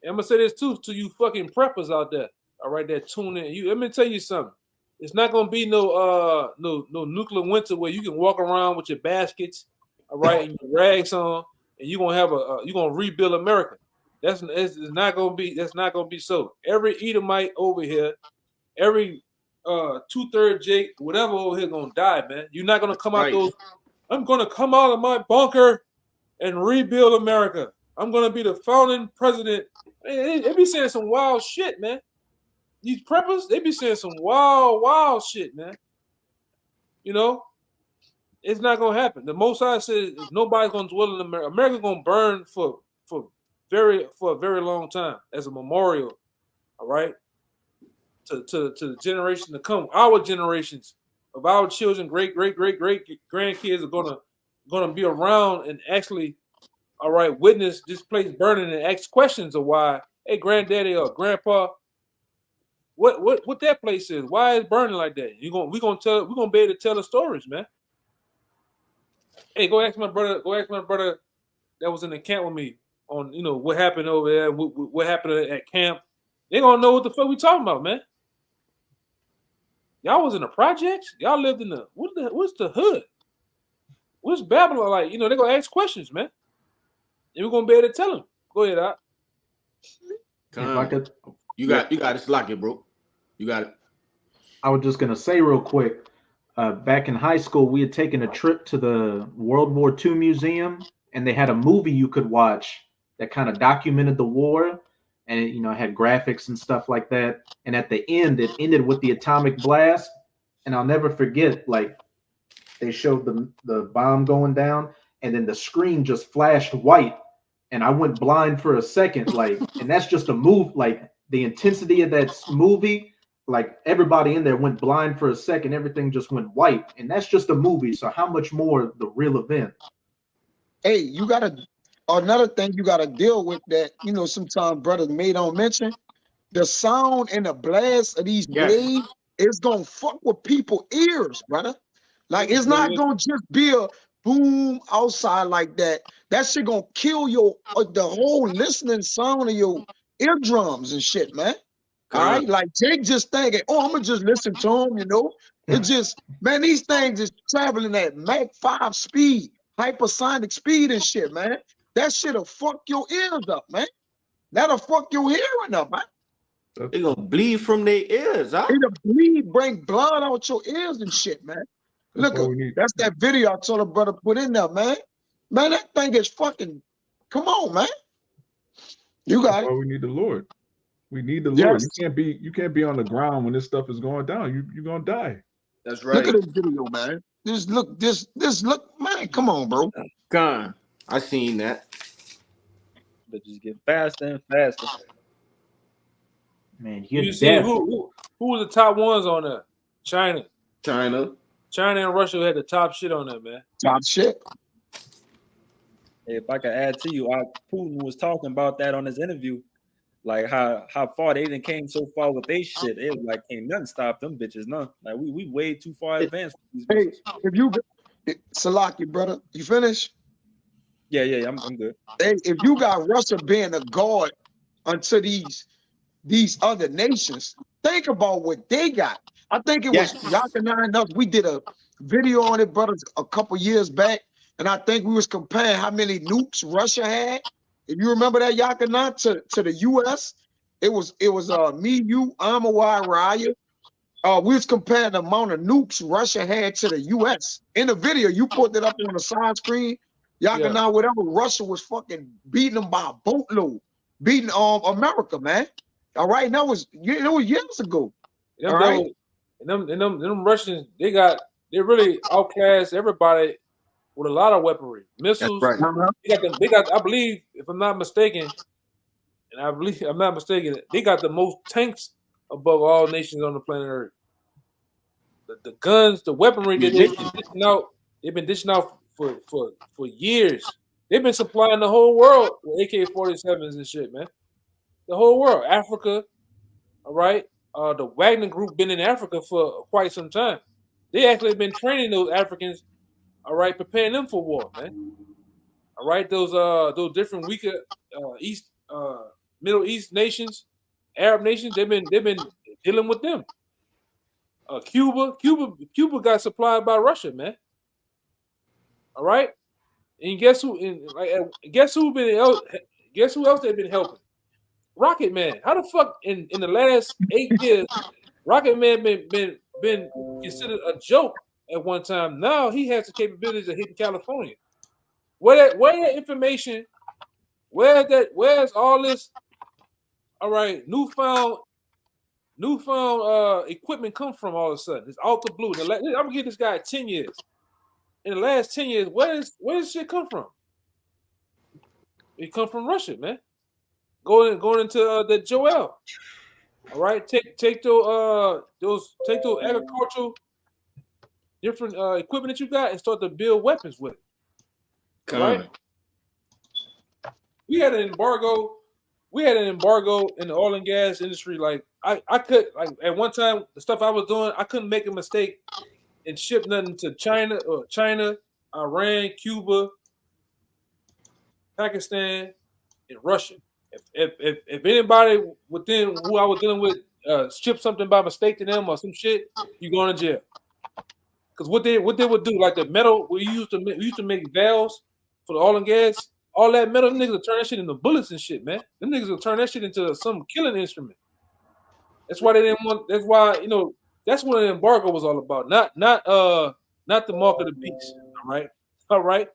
And I'm gonna say this too to you fucking preppers out there. All right, that tune in. Let me tell you something. It's not gonna be no nuclear winter where you can walk around with your baskets, all right, and your rags on, and you're gonna have you're gonna rebuild America. That's not gonna be so. Every Edomite over here, every 2/3 Jake, whatever over here gonna die, man. You're not gonna come out those. I'm gonna come out of my bunker and rebuild America. I'm gonna be the founding president. They be saying some wild shit, man. These preppers, they be saying some wild shit, man. You know, it's not gonna happen. The Most High says nobody's gonna dwell in America. America's gonna burn for a very long time as a memorial. All right, to the generation to come. Our generations of our children, great grandkids are gonna be around and actually, all right, witness this place burning and ask questions of why. Hey, granddaddy or grandpa. What that place is? Why is it burning like that? We're gonna be able to tell the stories, man. Hey, go ask my brother that was in the camp with me on what happened over there, what happened at camp. They gonna know what the fuck we talking about, man. Y'all was in the projects. Y'all lived in what's the hood? What's Babylon like? They're gonna ask questions, man. And we're gonna be able to tell them. Go ahead, Doc.
You got it, lock it, bro. You got it.
I was just gonna say real quick. Back in high school, we had taken a trip to the World War II Museum, and they had a movie you could watch that kind of documented the war, and it had graphics and stuff like that. And at the end, it ended with the atomic blast, and I'll never forget. Like, they showed the bomb going down, and then the screen just flashed white, and I went blind for a second. Like, and that's just a move. Like, the intensity of that movie. Like, everybody in there went blind for a second. Everything just went white. And that's just a movie. So how much more the real event?
Hey, another thing you got to deal with that, sometimes brothers may don't mention. The sound and the blast of these blades is going to fuck with people's ears, brother. Like, it's not going to just be a boom outside like that. That shit going to kill the whole listening sound of your eardrums and shit, man. All right, like Jake just thinking, I'm gonna just listen to him, It just, man, these things is traveling at Mach 5 speed, hypersonic speed and shit, man. That shit'll fuck your ears up, man. That'll fuck your hearing up, man.
They gonna bleed from their ears, huh?
It'll bleed, bring blood out your ears and shit, man. Look, that's that video I told a brother put in there, man. Man, that thing is fucking, come on, man. You got it.
We need the Lord. We need the Lord. You can't be on the ground when this stuff is going down. You're gonna die.
That's right.
Look at this video, man. This look, man. Come on, bro.
Con, I seen that.
But just get faster and faster.
Man,
you see who was the top ones on there? China and Russia had the top shit on there, man.
Top shit.
If I could add to you, Putin was talking about that on his interview. Like how far they didn't came so far with they shit. It was like can't nothing stop them bitches, no. Like we way too far advanced.
Hey, if you Salaki, brother, you finished?
Yeah, I'm good.
Hey, if you got Russia being a guard unto these other nations, think about what they got. I think it was Yakana enough. We did a video on it, brothers, a couple years back, and I think we was comparing how many nukes Russia had. If you remember that, Yakana, to the U.S., it was me, you, Amawai, Raya. We was comparing the amount of nukes Russia had to the U.S. In the video, you put it up on the side screen. Yakana, whatever, Russia was fucking beating them by a boatload, beating America, man. All right, that was years ago. All right,
and them Russians, they really outclassed everybody with a lot of weaponry, missiles.
That's right.
They got. I believe, if I'm not mistaken, they got the most tanks above all nations on the planet Earth. The guns, the weaponry that they've been dishing out for years. They've been supplying the whole world with AK-47s and shit, man. The whole world, Africa, all right. The Wagner Group been in Africa for quite some time. They actually been training those Africans all right, preparing them for war, man. All right, those different weaker Middle East nations, Arab nations, they've been dealing with them. Cuba got supplied by Russia, man. All right, and guess who? Guess who else they've been helping? Rocket Man. How the fuck in the last 8 years, Rocket Man been considered a joke at one time? Now he has the capabilities of hitting California. Where that information? Where's all this? All right, newfound equipment come from all of a sudden? It's out the blue. I'm gonna give this guy 10 years. In the last 10 years, where does shit come from? It come from Russia, man. Going into the Joel. All right, take those agricultural different equipment that you got and start to build weapons with it. Right? We had an embargo. In the oil and gas industry. Like I could at one time the stuff I was doing, I couldn't make a mistake and ship nothing to China, Iran, Cuba, Pakistan, and Russia. If anybody within who I was dealing with shipped something by mistake to them or some shit, you going to jail. Because what they would do, like the metal we used to make valves for the oil and gas, all that metal, them niggas will turn that shit into bullets and shit, man. Them niggas will turn that shit into some killing instrument. That's why they didn't want. That's why that's what an embargo was all about. Not the mark of the beast. All right.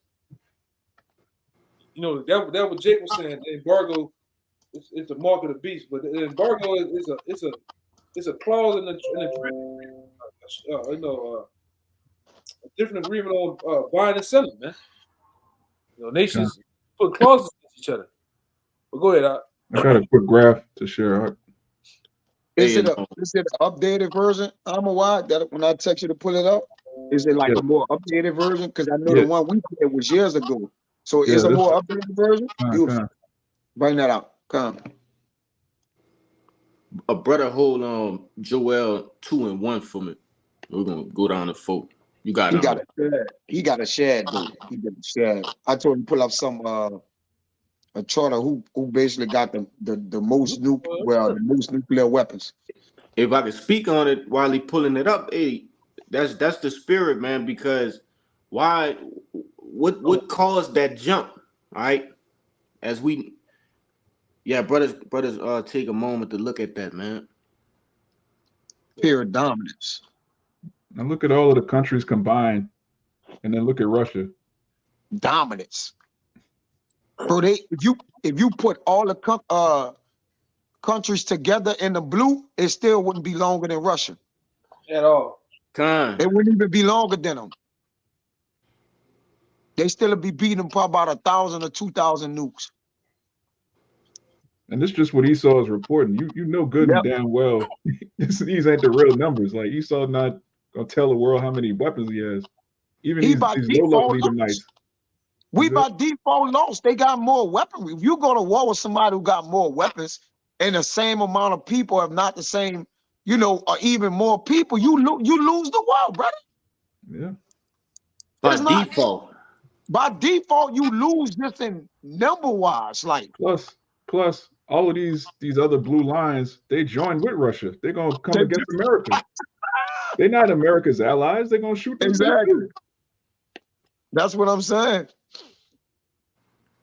That what Jake was saying. The embargo is the mark of the beast, but the embargo is a clause in the a different agreement on buying and selling, man. Nations put clauses against each other. But go ahead,
I got a quick graph to share.
Is it an updated version? That when I text you to pull it up, is it like a more updated version? Because I know the one we did was years ago. So is a more updated version? Beautiful. Bring that out. Come.
A brother hold Joel 2 and 1 for me. We're gonna go down to 4. You got it.
He got a shed, dude. He got a shed. I told him to pull up some a charter who basically got the most nuclear weapons.
If I could speak on it while he pulling it up, hey, that's the spirit, man. Because what caused that jump? All right, brothers, take a moment to look at that, man.
Pure dominance.
Now look at all of the countries combined, and then look at Russia.
Dominance. Bro, if you put all the countries together in the blue, it still wouldn't be longer than Russia.
At all.
It wouldn't even be longer than them. They still be beating them probably about 1,000 or 2,000 nukes.
And this is just what Esau is reporting. You know good and damn well these ain't the real numbers. Like Esau not gonna tell the world how many weapons he has. Even these low-level Edomites.
We by default lost. They got more weaponry. If you go to war with somebody who got more weapons and the same amount of people, if not the same, or even more people, you lose the war, brother.
Yeah.
By default, you lose just in number-wise. Like
plus all of these other blue lines, they join with Russia. They're gonna come against America. They're not America's allies. They're gonna shoot them.
Exactly. That's what I'm saying.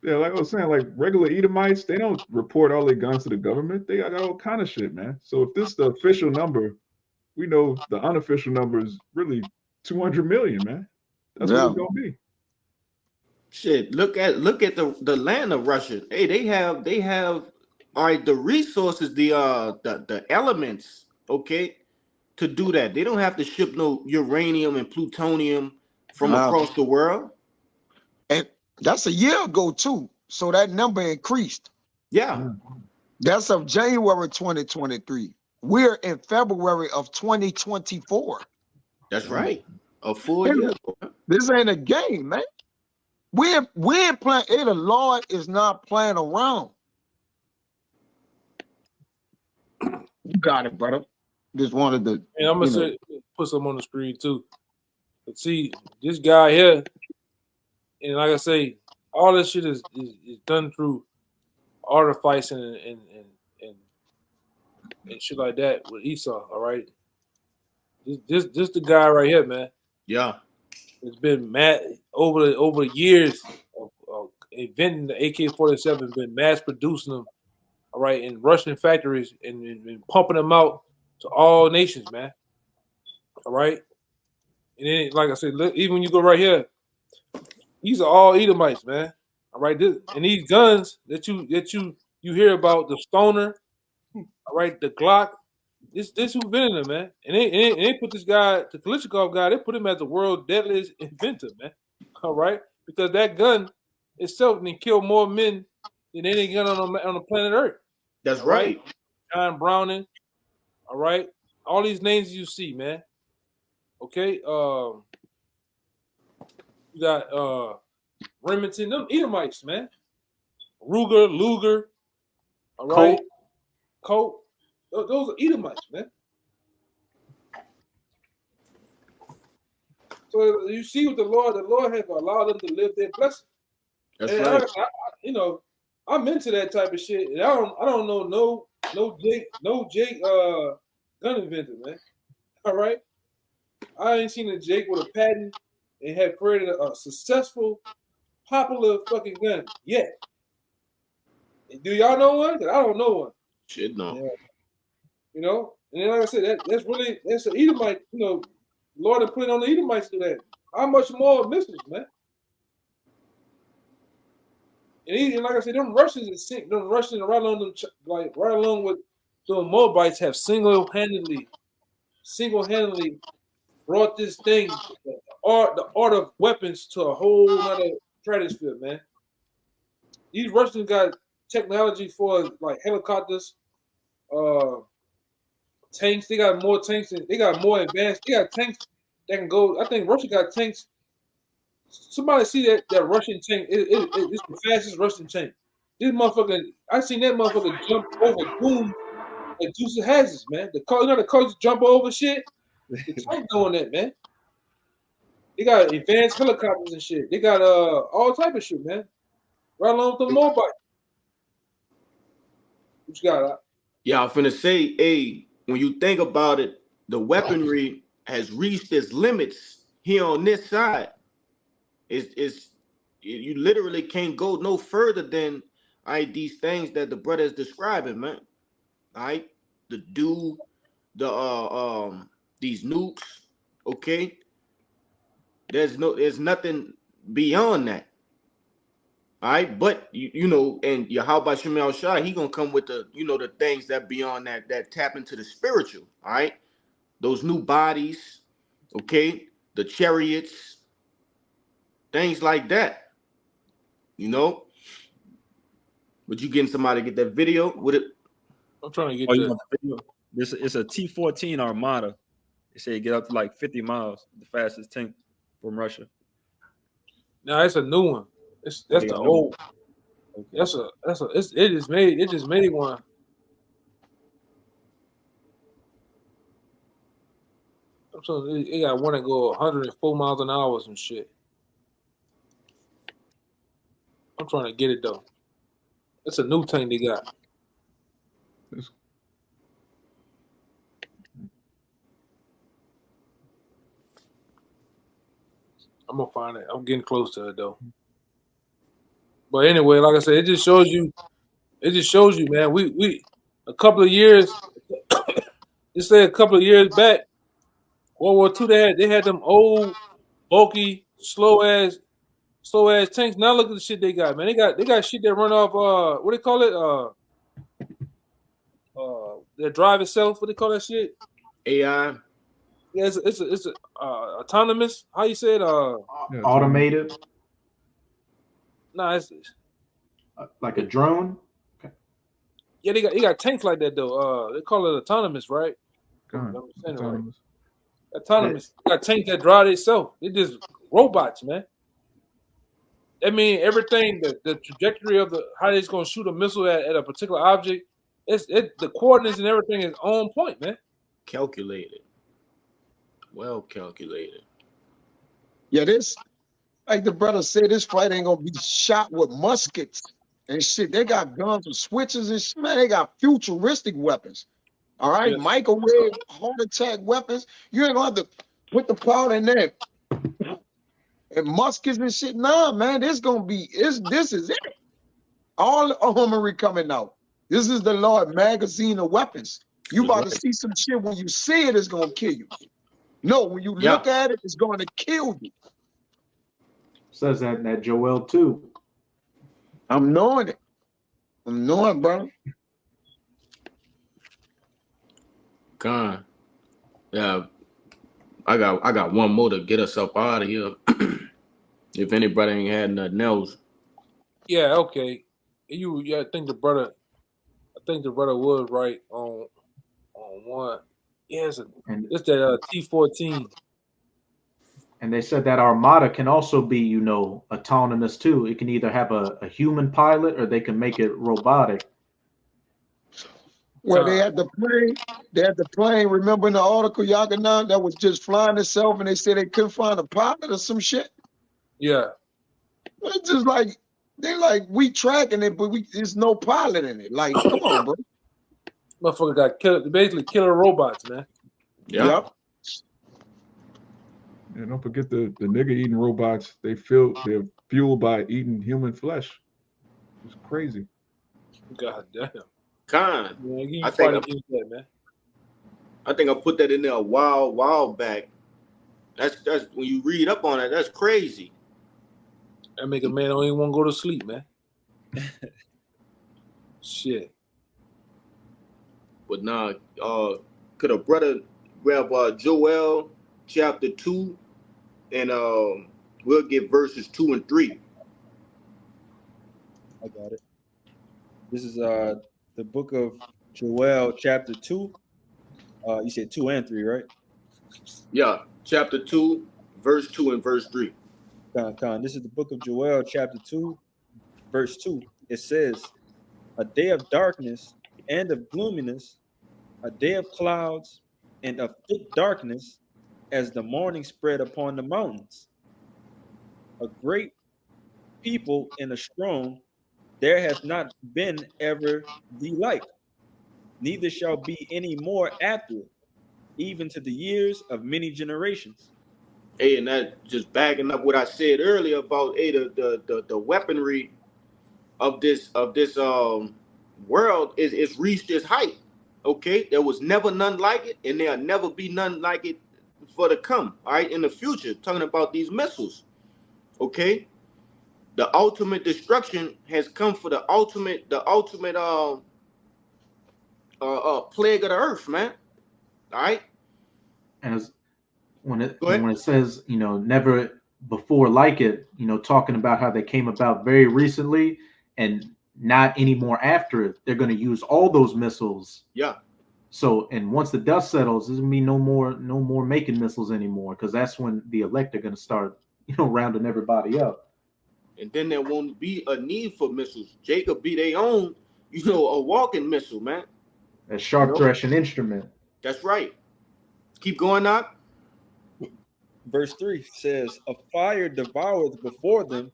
Yeah, like I was saying, like regular Edomites, they don't report all their guns to the government. They got all kind of shit, man. So if this is the official number, we know the unofficial number is really 200 million, man. That's what it's gonna be.
Shit, look at the land of Russia. Hey, they have all right, the resources, the elements, okay, to do that. They don't have to ship no uranium and plutonium from across the world.
And that's a year ago too. So that number increased.
Yeah.
That's of January 2023. We're in February of 2024.
That's right. A full year.
This ain't a game, man. We ain't playing. The Lord is not playing around. You got it, brother. Just wanted to.
And I'm gonna put some on the screen too. But see, this guy here, and like I say, all this shit is done through artifice and shit like that with Esau. All right, this the guy right here, man.
Yeah.
It's been mad over years of inventing the AK-47, been mass producing them, all right, in Russian factories and pumping them out to all nations, man. All right, and then like I said, look, even when you go right here, these are all Edomites, man. All right, and these guns that you hear about, the Stoner, all right, the Glock. This who invented them, man. And they put this guy, the Kalashnikov guy, they put him as the world's deadliest inventor, man. All right, because that gun itself can kill more men than any gun on the planet Earth.
That's right.
John Browning, all right. All these names you see, man. Okay, you got Remington, them Edomites, man. Ruger, Luger, all right. Colt. Those are Edomites, man. So you see what the Lord has allowed them to live their blessing.
That's
and
right.
I'm into that type of shit. And I don't know no Jake gun inventor, man. All right. I ain't seen a Jake with a patent and have created a successful, popular fucking gun yet. Do y'all know one? 'Cause I don't know one.
Shit, no.
Yeah. You know, and then like I said, that's an Edomite. You know, Lord had put on the Edomites to that. How much more missiles, man? And like I said, them Russians and right along them, like right along with the Moabites have single-handedly brought this thing, the art of weapons, to a whole other stratosphere, man. These Russians got technology for like helicopters, tanks. They got more tanks. They got more advanced. They got tanks that can go. I think Russia got tanks. Somebody see that Russian tank? It's the fastest Russian tank. This motherfucker, I seen that motherfucker jump over boom like Deuce Hazards, man. The cars jump over shit. The tank doing that, man. They got advanced helicopters and shit. They got all type of shit, man. Right along with the Moabite. What you got?
Yeah, I'm finna say, hey, when you think about it, the weaponry has reached its limits here on this side. You literally can't go no further than these things that the brother is describing, man. All right, these nukes, okay. There's nothing beyond that. All right, but you know, and Yahweh Shem El Shai, he gonna come with the things that beyond that tap into the spiritual. All right, those new bodies, okay, the chariots, things like that. You know, but you getting somebody to get that video with it?
I'm trying to get
the video. It's a T-14 Armada. They say get up to like 50 miles, the fastest tank from Russia.
No, it's a new one. That's the old. Okay. It just made one. So it got one that go 104 miles an hour or some shit. I'm trying to get it though. It's a new tank they got. I'm gonna find it. I'm getting close to it though. But anyway, like I said, it just shows you, man. We a couple of years, just say a couple of years back, World War II, they had them old, bulky, slow ass tanks. Now look at the shit they got, man. They got shit that run off what they call it? That drive itself. What they call that shit?
AI.
Yeah, it's autonomous. How you say it?
Automated.
No, it's
like a drone. Okay.
Yeah, they got tanks like that though. They call it autonomous, right?
Autonomous.
Autonomous. They got tanks that drive themselves. They just robots, man. I mean, everything, the trajectory of how they're gonna shoot a missile at a particular object, the coordinates and everything is on point, man.
Calculated. Well calculated.
Yeah, this, like the brother said, this fight ain't gonna be shot with muskets and shit. They got guns with switches and shit. Man, they got futuristic weapons. All right,
Yes.
microwave, heart attack weapons. You ain't gonna have to put the powder in there. And muskets and shit. Nah, man, this is it. All the armory coming out. This is the Lord magazine of weapons. You
That's
about
right.
to see some shit when you see it, it's gonna kill you. No, when you
Yeah.
look at it, it's going to kill you.
Says that in that Joel 2.
I'm knowing it. I'm knowing, bro.
God. Yeah. I got one more to get us up out of here. If anybody ain't had nothing else.
Yeah, okay. Yeah, I think the brother was right on one. Yeah,
And
it's that T-14.
and they said that Armada can also be, autonomous too. It can either have a human pilot or they can make it robotic.
Well, they had the plane. Remember in the article, Yaganan, that was just flying itself, and they said they couldn't find a pilot or some shit.
Yeah,
It's just like we tracking it, but there's no pilot in it. Like, come on, bro.
motherfucker got killed. Basically, killer robots, man.
Yeah.
Yep.
And don't forget the nigga eating robots. They're fueled by eating human flesh. It's crazy.
God damn.
Con.
Man, you
I
fight
think
against that, man.
I think I put that in there a while back. That's when you read up on it, that's crazy.
That make a man don't even want to go to sleep, man. Shit.
But nah, could a brother grab Joel chapter 2 and we'll get verses 2 and 3.
I got it. This is the book of Joel, chapter 2. You said 2 and 3, right?
Yeah, chapter 2, verse 2 and verse 3.
This is the book of Joel, chapter 2, verse 2. It says, a day of darkness and of gloominess, a day of clouds and of thick darkness, as the morning spread upon the mountains. A great people and a strong, there hath not been ever the like, neither shall be any more after it, even to the years of many generations.
Hey, and that just backing up what I said earlier about the weaponry of this world is reached its height. Okay, there was never none like it, and there'll never be none like it for the come. All right, in the future, talking about these missiles. Okay, the ultimate destruction has come for the ultimate plague of the earth, man. All right,
And when
Go ahead.
it says, never before like it, talking about how they came about very recently and not anymore after it, they're going to use all those missiles.
Yeah.
So, and once the dust settles, there's gonna be no more making missiles anymore, because that's when the elect are going to start, rounding everybody up.
And then there won't be a need for missiles. Jacob be their own, a walking missile, man.
A sharp threshing instrument.
That's right. Keep going up.
Verse 3 says, a fire devoureth before them,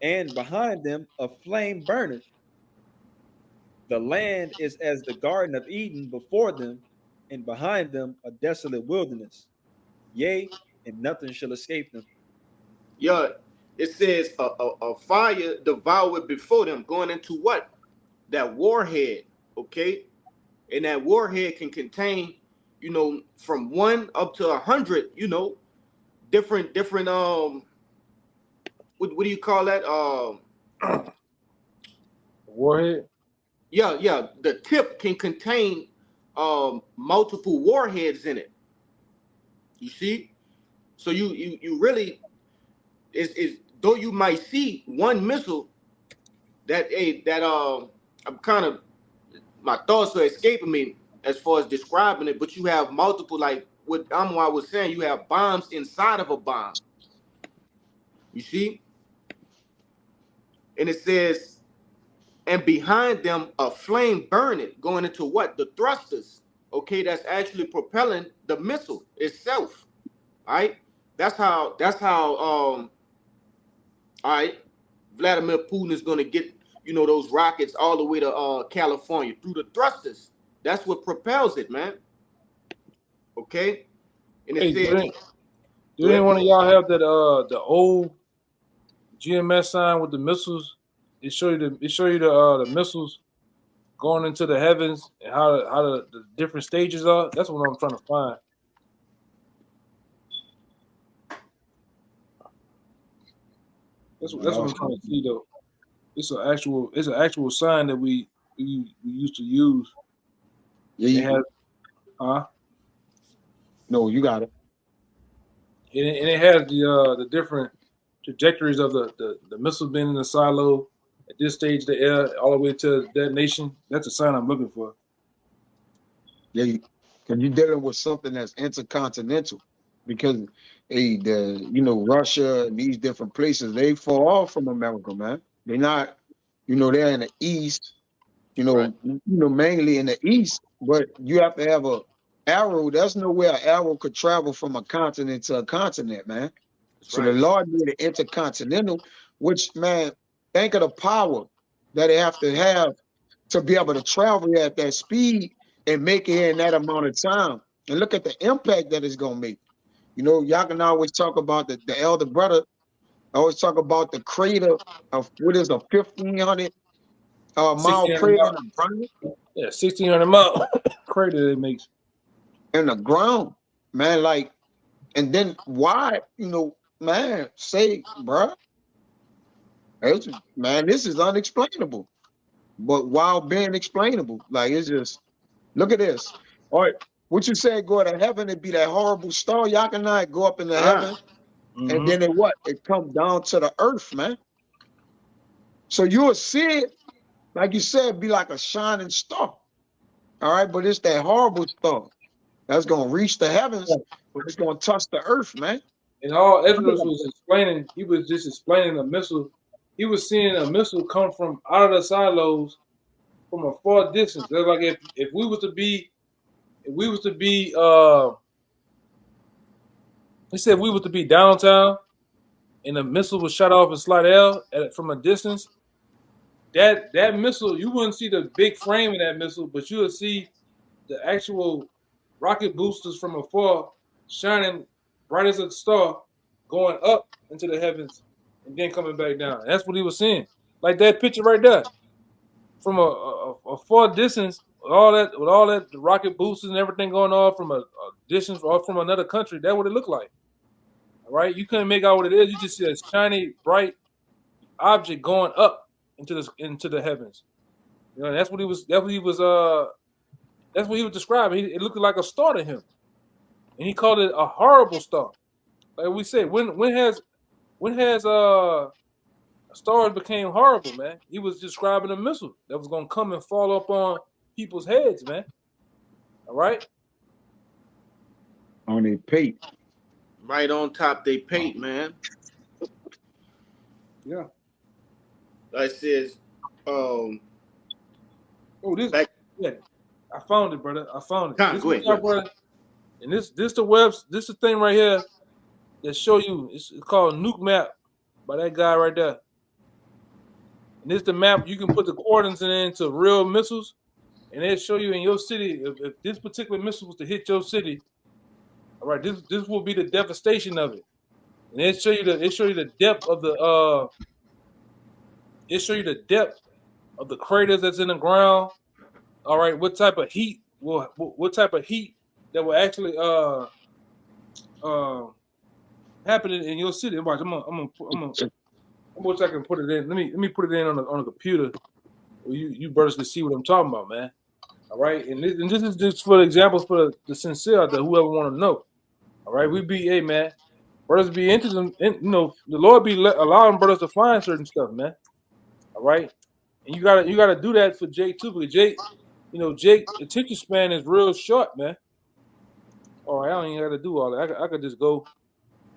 and behind them a flame burneth. The land is as the Garden of Eden before them, and behind them a desolate wilderness. Yea, and nothing shall escape them.
Yeah, it says a fire devoured before them, going into what? That warhead, okay? And that warhead can contain, from 1 up to 100, different what do you call that?
Warhead?
Yeah. The tip can contain multiple warheads in it. You see? So you really is though you might see one missile that I'm kind of, my thoughts are escaping me as far as describing it, but you have multiple, like what Amwar was saying, you have bombs inside of a bomb. You see? And it says, and behind them a flame burning, going into what? The thrusters. Okay, that's actually propelling the missile itself. All right. That's how. All right, Vladimir Putin is going to get those rockets all the way to California through the thrusters. That's what propels it, man. Okay, and it
Hey,
says,
do any one of y'all have that the old GMS sign with the missiles? It show you the missiles going into the heavens and how the different stages are. That's what I'm trying to find. That's what I'm trying to see though. It's an actual sign that we used to use.
Yeah, no, you got it.
And it has the different trajectories of the missile being in the silo at this stage of the air all the way to detonation. That's a sign I'm looking for.
Yeah, because you're dealing with something that's intercontinental. Because Russia and these different places, they fall off from America, man. They're not, they're in the east,
Right.
mainly in the east, but you have to have a arrow. There's no way an arrow could travel from a continent to a continent, man. So the Lord made it intercontinental, which, man, think of the power that they have to be able to travel at that speed and make it here in that amount of time. And look at the impact that it's going to make. Y'all can always talk about the elder brother. I always talk about the crater of what is a 1,500 mile crater in the ground.
Yeah, 1,600 mile crater it makes.
In the ground, man, like, and then why, man, say, bruh, man, this is unexplainable. But while being explainable, like, it's just, look at this. All right, what you say, go to heaven, it'd be that horrible star. Y'all cannot go up in the heaven. And then it comes down to the earth, man. So you'll see it, like you said, be like a shining star. All right, but it's that horrible star that's gonna reach the heavens, but it's gonna touch the earth, man.
And all Edwards was explaining, he was just explaining a missile. He was seeing a missile come from out of the silos from a far distance. They're like if we was to be he said we were to be downtown and the missile was shot off in Slidell from a distance, that missile, you wouldn't see the big frame of that missile, but you would see the actual rocket boosters from afar shining bright as a star going up into the heavens and then coming back down. And that's what he was seeing. Like that picture right there. From a far distance, with all that the rocket boosters and everything going on from a distance or from another country, that's what it looked like. All right, you couldn't make out what it is. You just see a shiny, bright object going up into the heavens. That's what he was describing. It looked like a star to him, and he called it a horrible star. Like we said, when has stars became horrible, man? He was describing a missile that was gonna come and fall up on people's heads, man. All right,
on their pate.
Right on top they pate, man.
Yeah.
Like it says,
yeah, I found it, brother. I found it.
Go ahead.
Brother. And this the thing right here that show you. It's called Nuke Map by that guy right there. And this the map you can put the coordinates into real missiles, and it'll show you in your city if this particular missile was to hit your city. All right, this will be the devastation of it, and it show you the depth of the craters that's in the ground. All right, what type of heat that will actually happen in your city? Watch, I'm gonna I can put it in. Let me put it in on a computer. You brothers can see what I'm talking about, man. All right, and this is just for examples for the sincere out there, whoever want to know. All right, man. Brothers be interested in, the Lord be allowing brothers to find certain stuff, man. All right, and you gotta do that for Jake too, because Jake's attention span is real short, man. All right, I don't even got to do all that. I could just go.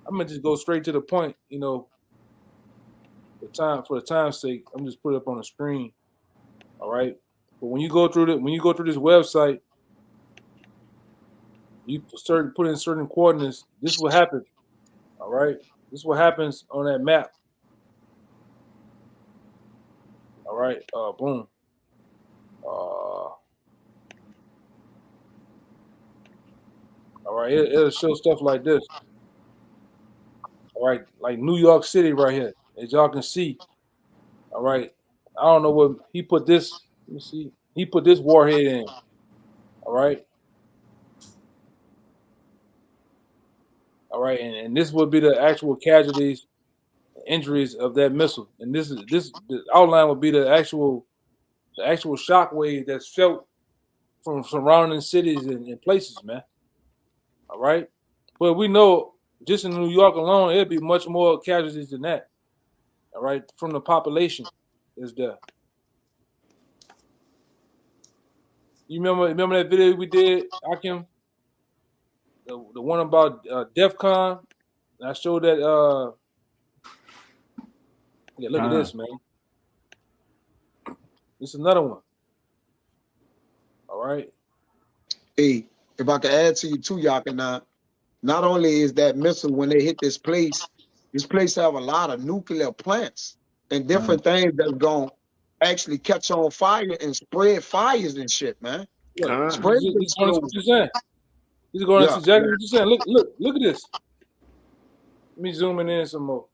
I'm gonna just go straight to the point, For the time's sake, I'm just put it up on the screen. All right, but when you go through this website, you put in certain coordinates. This is what happens. All right, this is what happens on that map. All right, boom. All right, it'll show stuff like this. All right, like New York City right here, as y'all can see. All right, I don't know what he put this. Let me see. He put this warhead in. All right. All right, and this would be the actual casualties, injuries of that missile, and this the outline would be the actual shock wave that's felt from surrounding cities and places, man. All right, but we know just in New York alone, it'd be much more casualties than that. All right, from the population is there. You remember that video we did, Akim? The one about DEFCON. And I showed that. Yeah, look at this, man. This is another one. All right.
Hey, if I could add to you too, Yakana, not only is that missile when they hit this place have a lot of nuclear plants and different things that's going to actually catch on fire and spread fires and shit, man.
Yeah,
spread
this is what you're saying. This is going into exactly what you're saying. Look at this. Let me zoom in some more.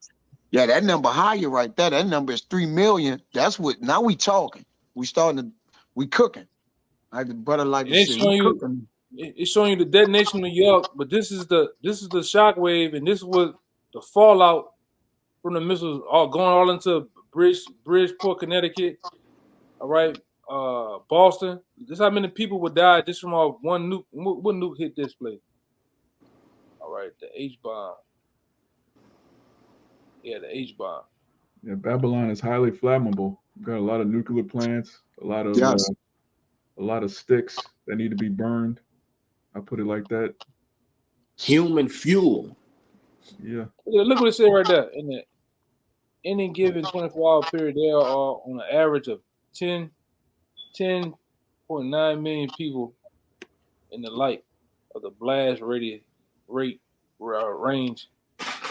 Yeah, that number higher right there. That number is 3 million. That's what, now we talking. We cooking. Like the brother like to say,
it's showing you the detonation of New York, but this is the shock wave, and this is what the fallout from the missiles all into Bridgeport, Connecticut. All right, Boston. This is how many people would die just from one nuke. What nuke hit this place? All right, the H-bomb. Yeah, the H-bomb.
Yeah, Babylon is highly flammable. We've got a lot of nuclear plants, a lot of sticks that need to be burned. I put it like that.
Human fuel.
Yeah.
Look what it said right there. In any given 24-hour period, there are on an average of 10.9 million people in the light of the blast range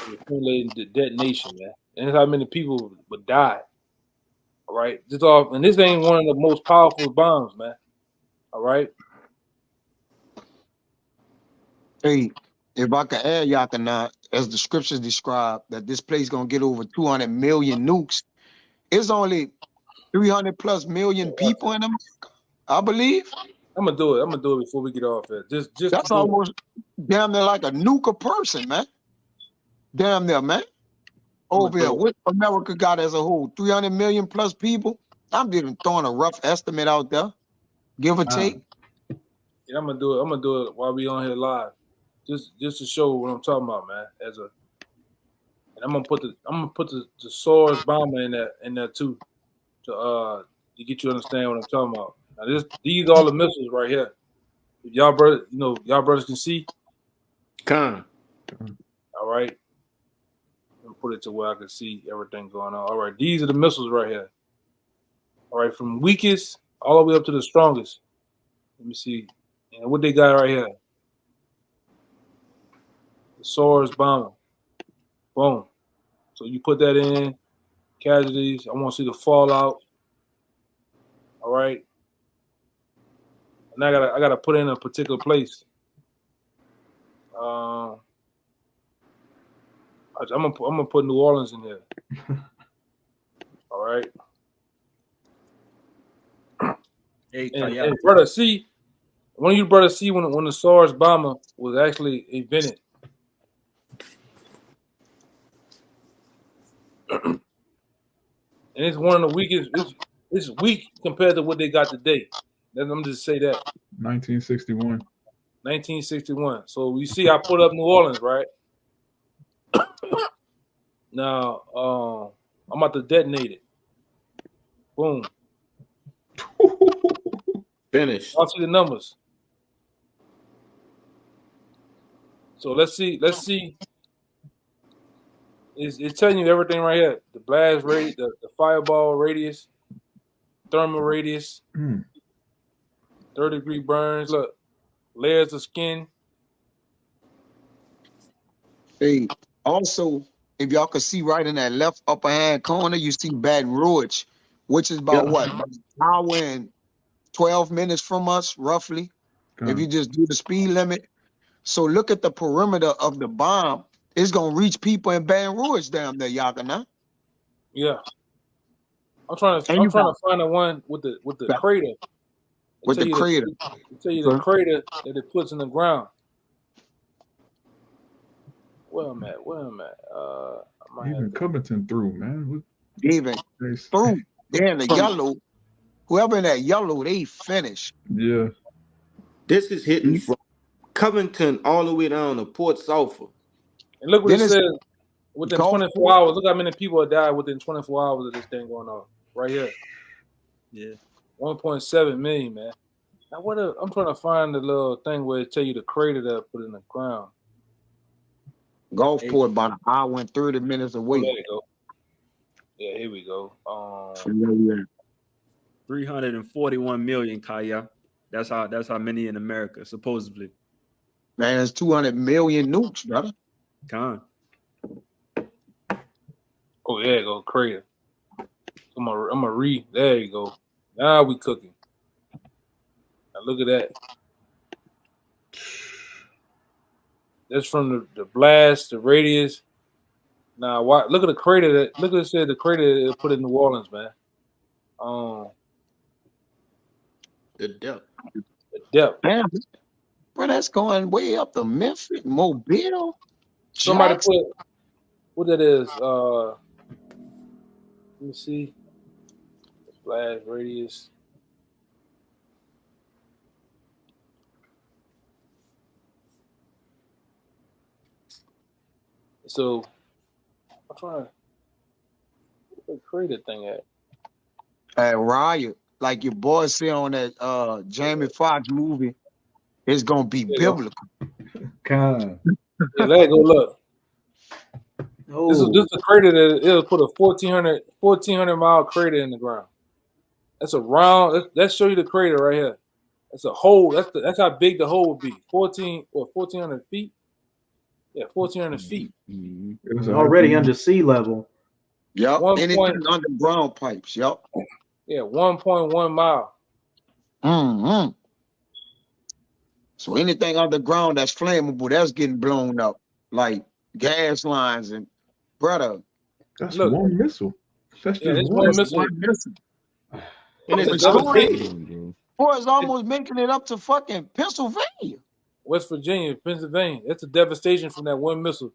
accumulating the detonation, man. And that's how many people would die. All right, and this ain't one of the most powerful bombs, man. All right.
Hey, if I could add, Yakana, as the scriptures describe, that this place gonna get over 200 million nukes. It's only 300 plus million people in America, I believe.
I'm gonna do it before we get off it. Just
that's almost damn near like a nuke a person, man. Damn near, man. Over here, what America got as a whole, 300 million plus people. I'm just throwing a rough estimate out there, give or take.
Yeah, I'm gonna do it while we on here live, just to show what I'm talking about, man. And I'm gonna put the SARS bomber in there too, to get you to understand what I'm talking about. Now these all the missiles right here. If y'all brothers can see.
All
right. Put it to where I can see everything going on. All right, these are the missiles right here. All right, from weakest all the way up to the strongest. Let me see. And what they got right here. The SARS bomber. Boom. So you put that in. Casualties. I want to see the fallout. All right. And I gotta put it in a particular place. I'm gonna put New Orleans in here. All right.
Hey,
and brother, see, one of you brothers see when the SARS bomber was actually invented. And it's one of the weakest. It's weak compared to what they got today. Let me just say that.
1961.
1961. So you see, I put up New Orleans, right? Now, I'm about to detonate it. Boom.
Finished.
I'll see the numbers. So let's see. It's telling you everything right here. The blast rate, the fireball radius, thermal radius, 30-degree burns. Look, layers of skin.
Hey, Also, if y'all can see right in that left upper hand corner, you see Baton Rouge, which is about what? About an hour and 12 minutes from us, roughly. If you just do the speed limit. So look at the perimeter of the bomb. It's gonna reach people in Baton Rouge down there, Yakana.
Yeah. I'm trying to find the one with the crater.
With the crater.
Tell you the crater that it puts in the ground. Where I'm at?
Even Covington through, man.
Even through. They're in the yellow. Whoever in that yellow, they finished.
Yeah.
This is hitting from Covington all the way down to Port Sulphur.
And look what it says. Within 24 hours, look how many people have died within 24 hours of this thing going on. Right here.
Yeah.
1.7 million, man. Now I'm trying to find the little thing where it tell you the crater that I put in the ground.
Gulfport about an hour and 30 minutes away.
There you go. Yeah, here we go.
341 million, Kaya. That's how many in America, supposedly.
Man, it's 200 million nukes, brother.
Con.
Oh, there you go, crater. I'm gonna read. There you go. Now we cooking. Now look at that. That's from the blast, the radius. Now, look at the crater look at the crater that put in New Orleans, man.
The depth.
The depth.
Damn, bro, that's going way up to Memphis, Mobile.
Somebody put what that is. Let me see. Blast radius. So I'm trying to where the crater thing at
Riot, like your boy said on that Jamie Foxx movie, it's gonna be biblical.
God.
Yeah, let go look.
Oh.
This is a crater that it'll put a 1,400 mile crater in the ground. That's a round. Let's show you the crater right here. That's a hole. That's how big the hole would be. 1,400 feet. Yeah, 1,400 feet.
It's already under sea level.
Yep. Anything underground pipes. Yep.
Yeah, 1.1 mile.
Mm-hmm. So anything underground that's flammable, that's getting blown up, like gas lines and brother.
That's one missile. That's just
one missile.
And it's devastating.
Boy, it's almost making it up to fucking Pennsylvania.
West Virginia, Pennsylvania. That's a devastation from that one missile.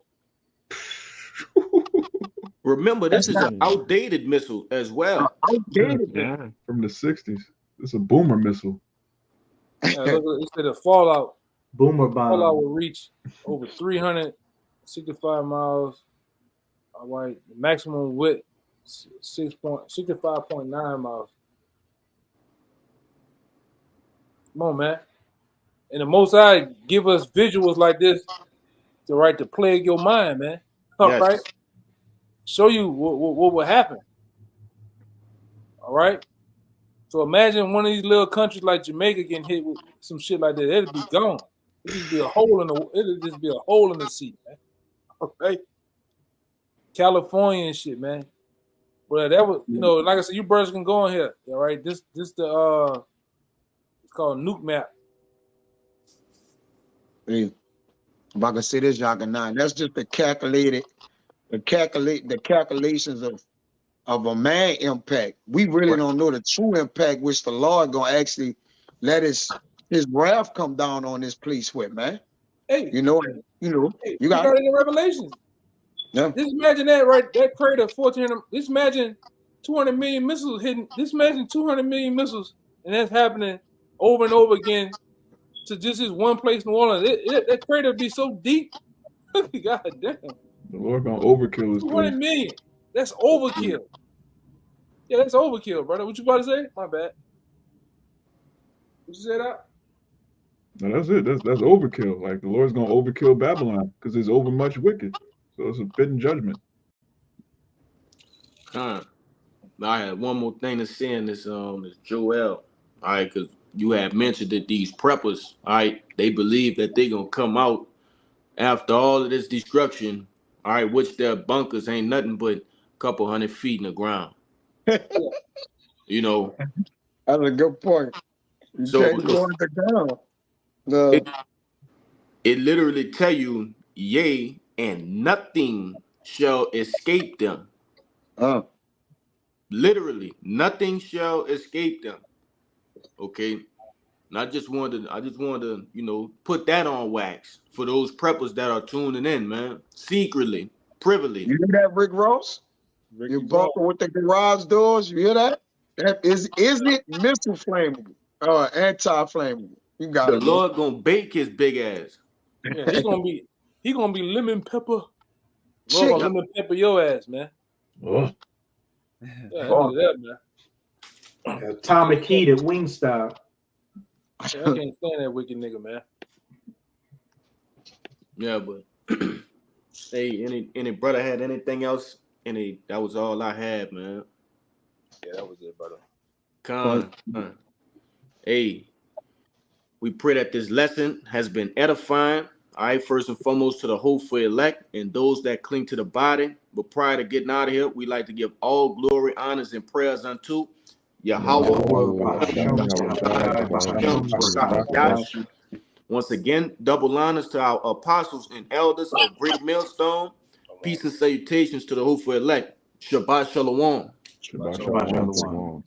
Remember, this is an outdated missile as well.
Outdated.
Yeah, from the 60s. It's a boomer missile.
It said a fallout.
Boomer bomb.
Fallout will reach over 365 miles. All right, the maximum width 65.9 miles. Come on, man. And the Most High give us visuals like this to plague your mind, man. All right. Show you what will happen. All right. So imagine one of these little countries like Jamaica getting hit with some shit like that. It'll be gone. It'll just be a hole in the sea, man. Okay. California and shit, man. Well, that was, like I said, you brothers can go on here. All right. This it's called Nuke Map.
Hey, if I can say this, y'all can nine. That's just the calculations of a man impact. We really don't know the true impact which the Lord gonna actually let his wrath come down on this place with, man.
Hey,
you got it
in Revelations.
Yeah.
Just imagine that, right? That crater 1,400. Just imagine 200 million missiles hitting. Just imagine 200 million missiles, and that's happening over and over again to just this one place, New Orleans. That crater would be so deep. God damn.
The Lord gonna overkill this
200 million. That's overkill. Yeah, that's overkill, brother. What you about to say? My bad. What you say that?
No, that's it. That's overkill. Like the Lord's gonna overkill Babylon because there's over much wicked. So it's a fitting judgment.
I had one more thing to say in this Joel. All right, because you had mentioned that these preppers, all right, they believe that they're gonna come out after all of this destruction All right, which their bunkers ain't nothing but a couple 100 feet in the ground. You know,
That's a good point. You
so
can't go on the ground. No.
it literally tell you, yea, and nothing shall escape them. Literally, nothing shall escape them. Okay. And I just wanted to, you know, put that on wax for those preppers that are tuning in, man. Secretly, privily.
You hear that, Rick Ross?
Ricky
Your bunker with the garage doors, you hear that? That is it missile flammable? Anti-flammable. You got
The
it.
Lord gonna bake his big ass.
Yeah, he gonna be lemon pepper. Lord
Chicken.
gonna lemon pepper your ass, man.
Oh,
Yeah, look at that, man.
Atomic heated Wingstop.
Yeah, I can't stand that wicked nigga, man.
Yeah, but hey, any brother had anything else? That was all I had, man.
Yeah, that was it, brother.
Con. Hey, we pray that this lesson has been edifying. All right, first and foremost to the hopeful elect and those that cling to the body. But prior to getting out of here, we like to give all glory, honors, and prayers unto Yahweh. Once again, double honors to our apostles and elders of Great Millstone. Peace and salutations to the hopeful elect. Shabbat Shalom.
Shabbat Shalom.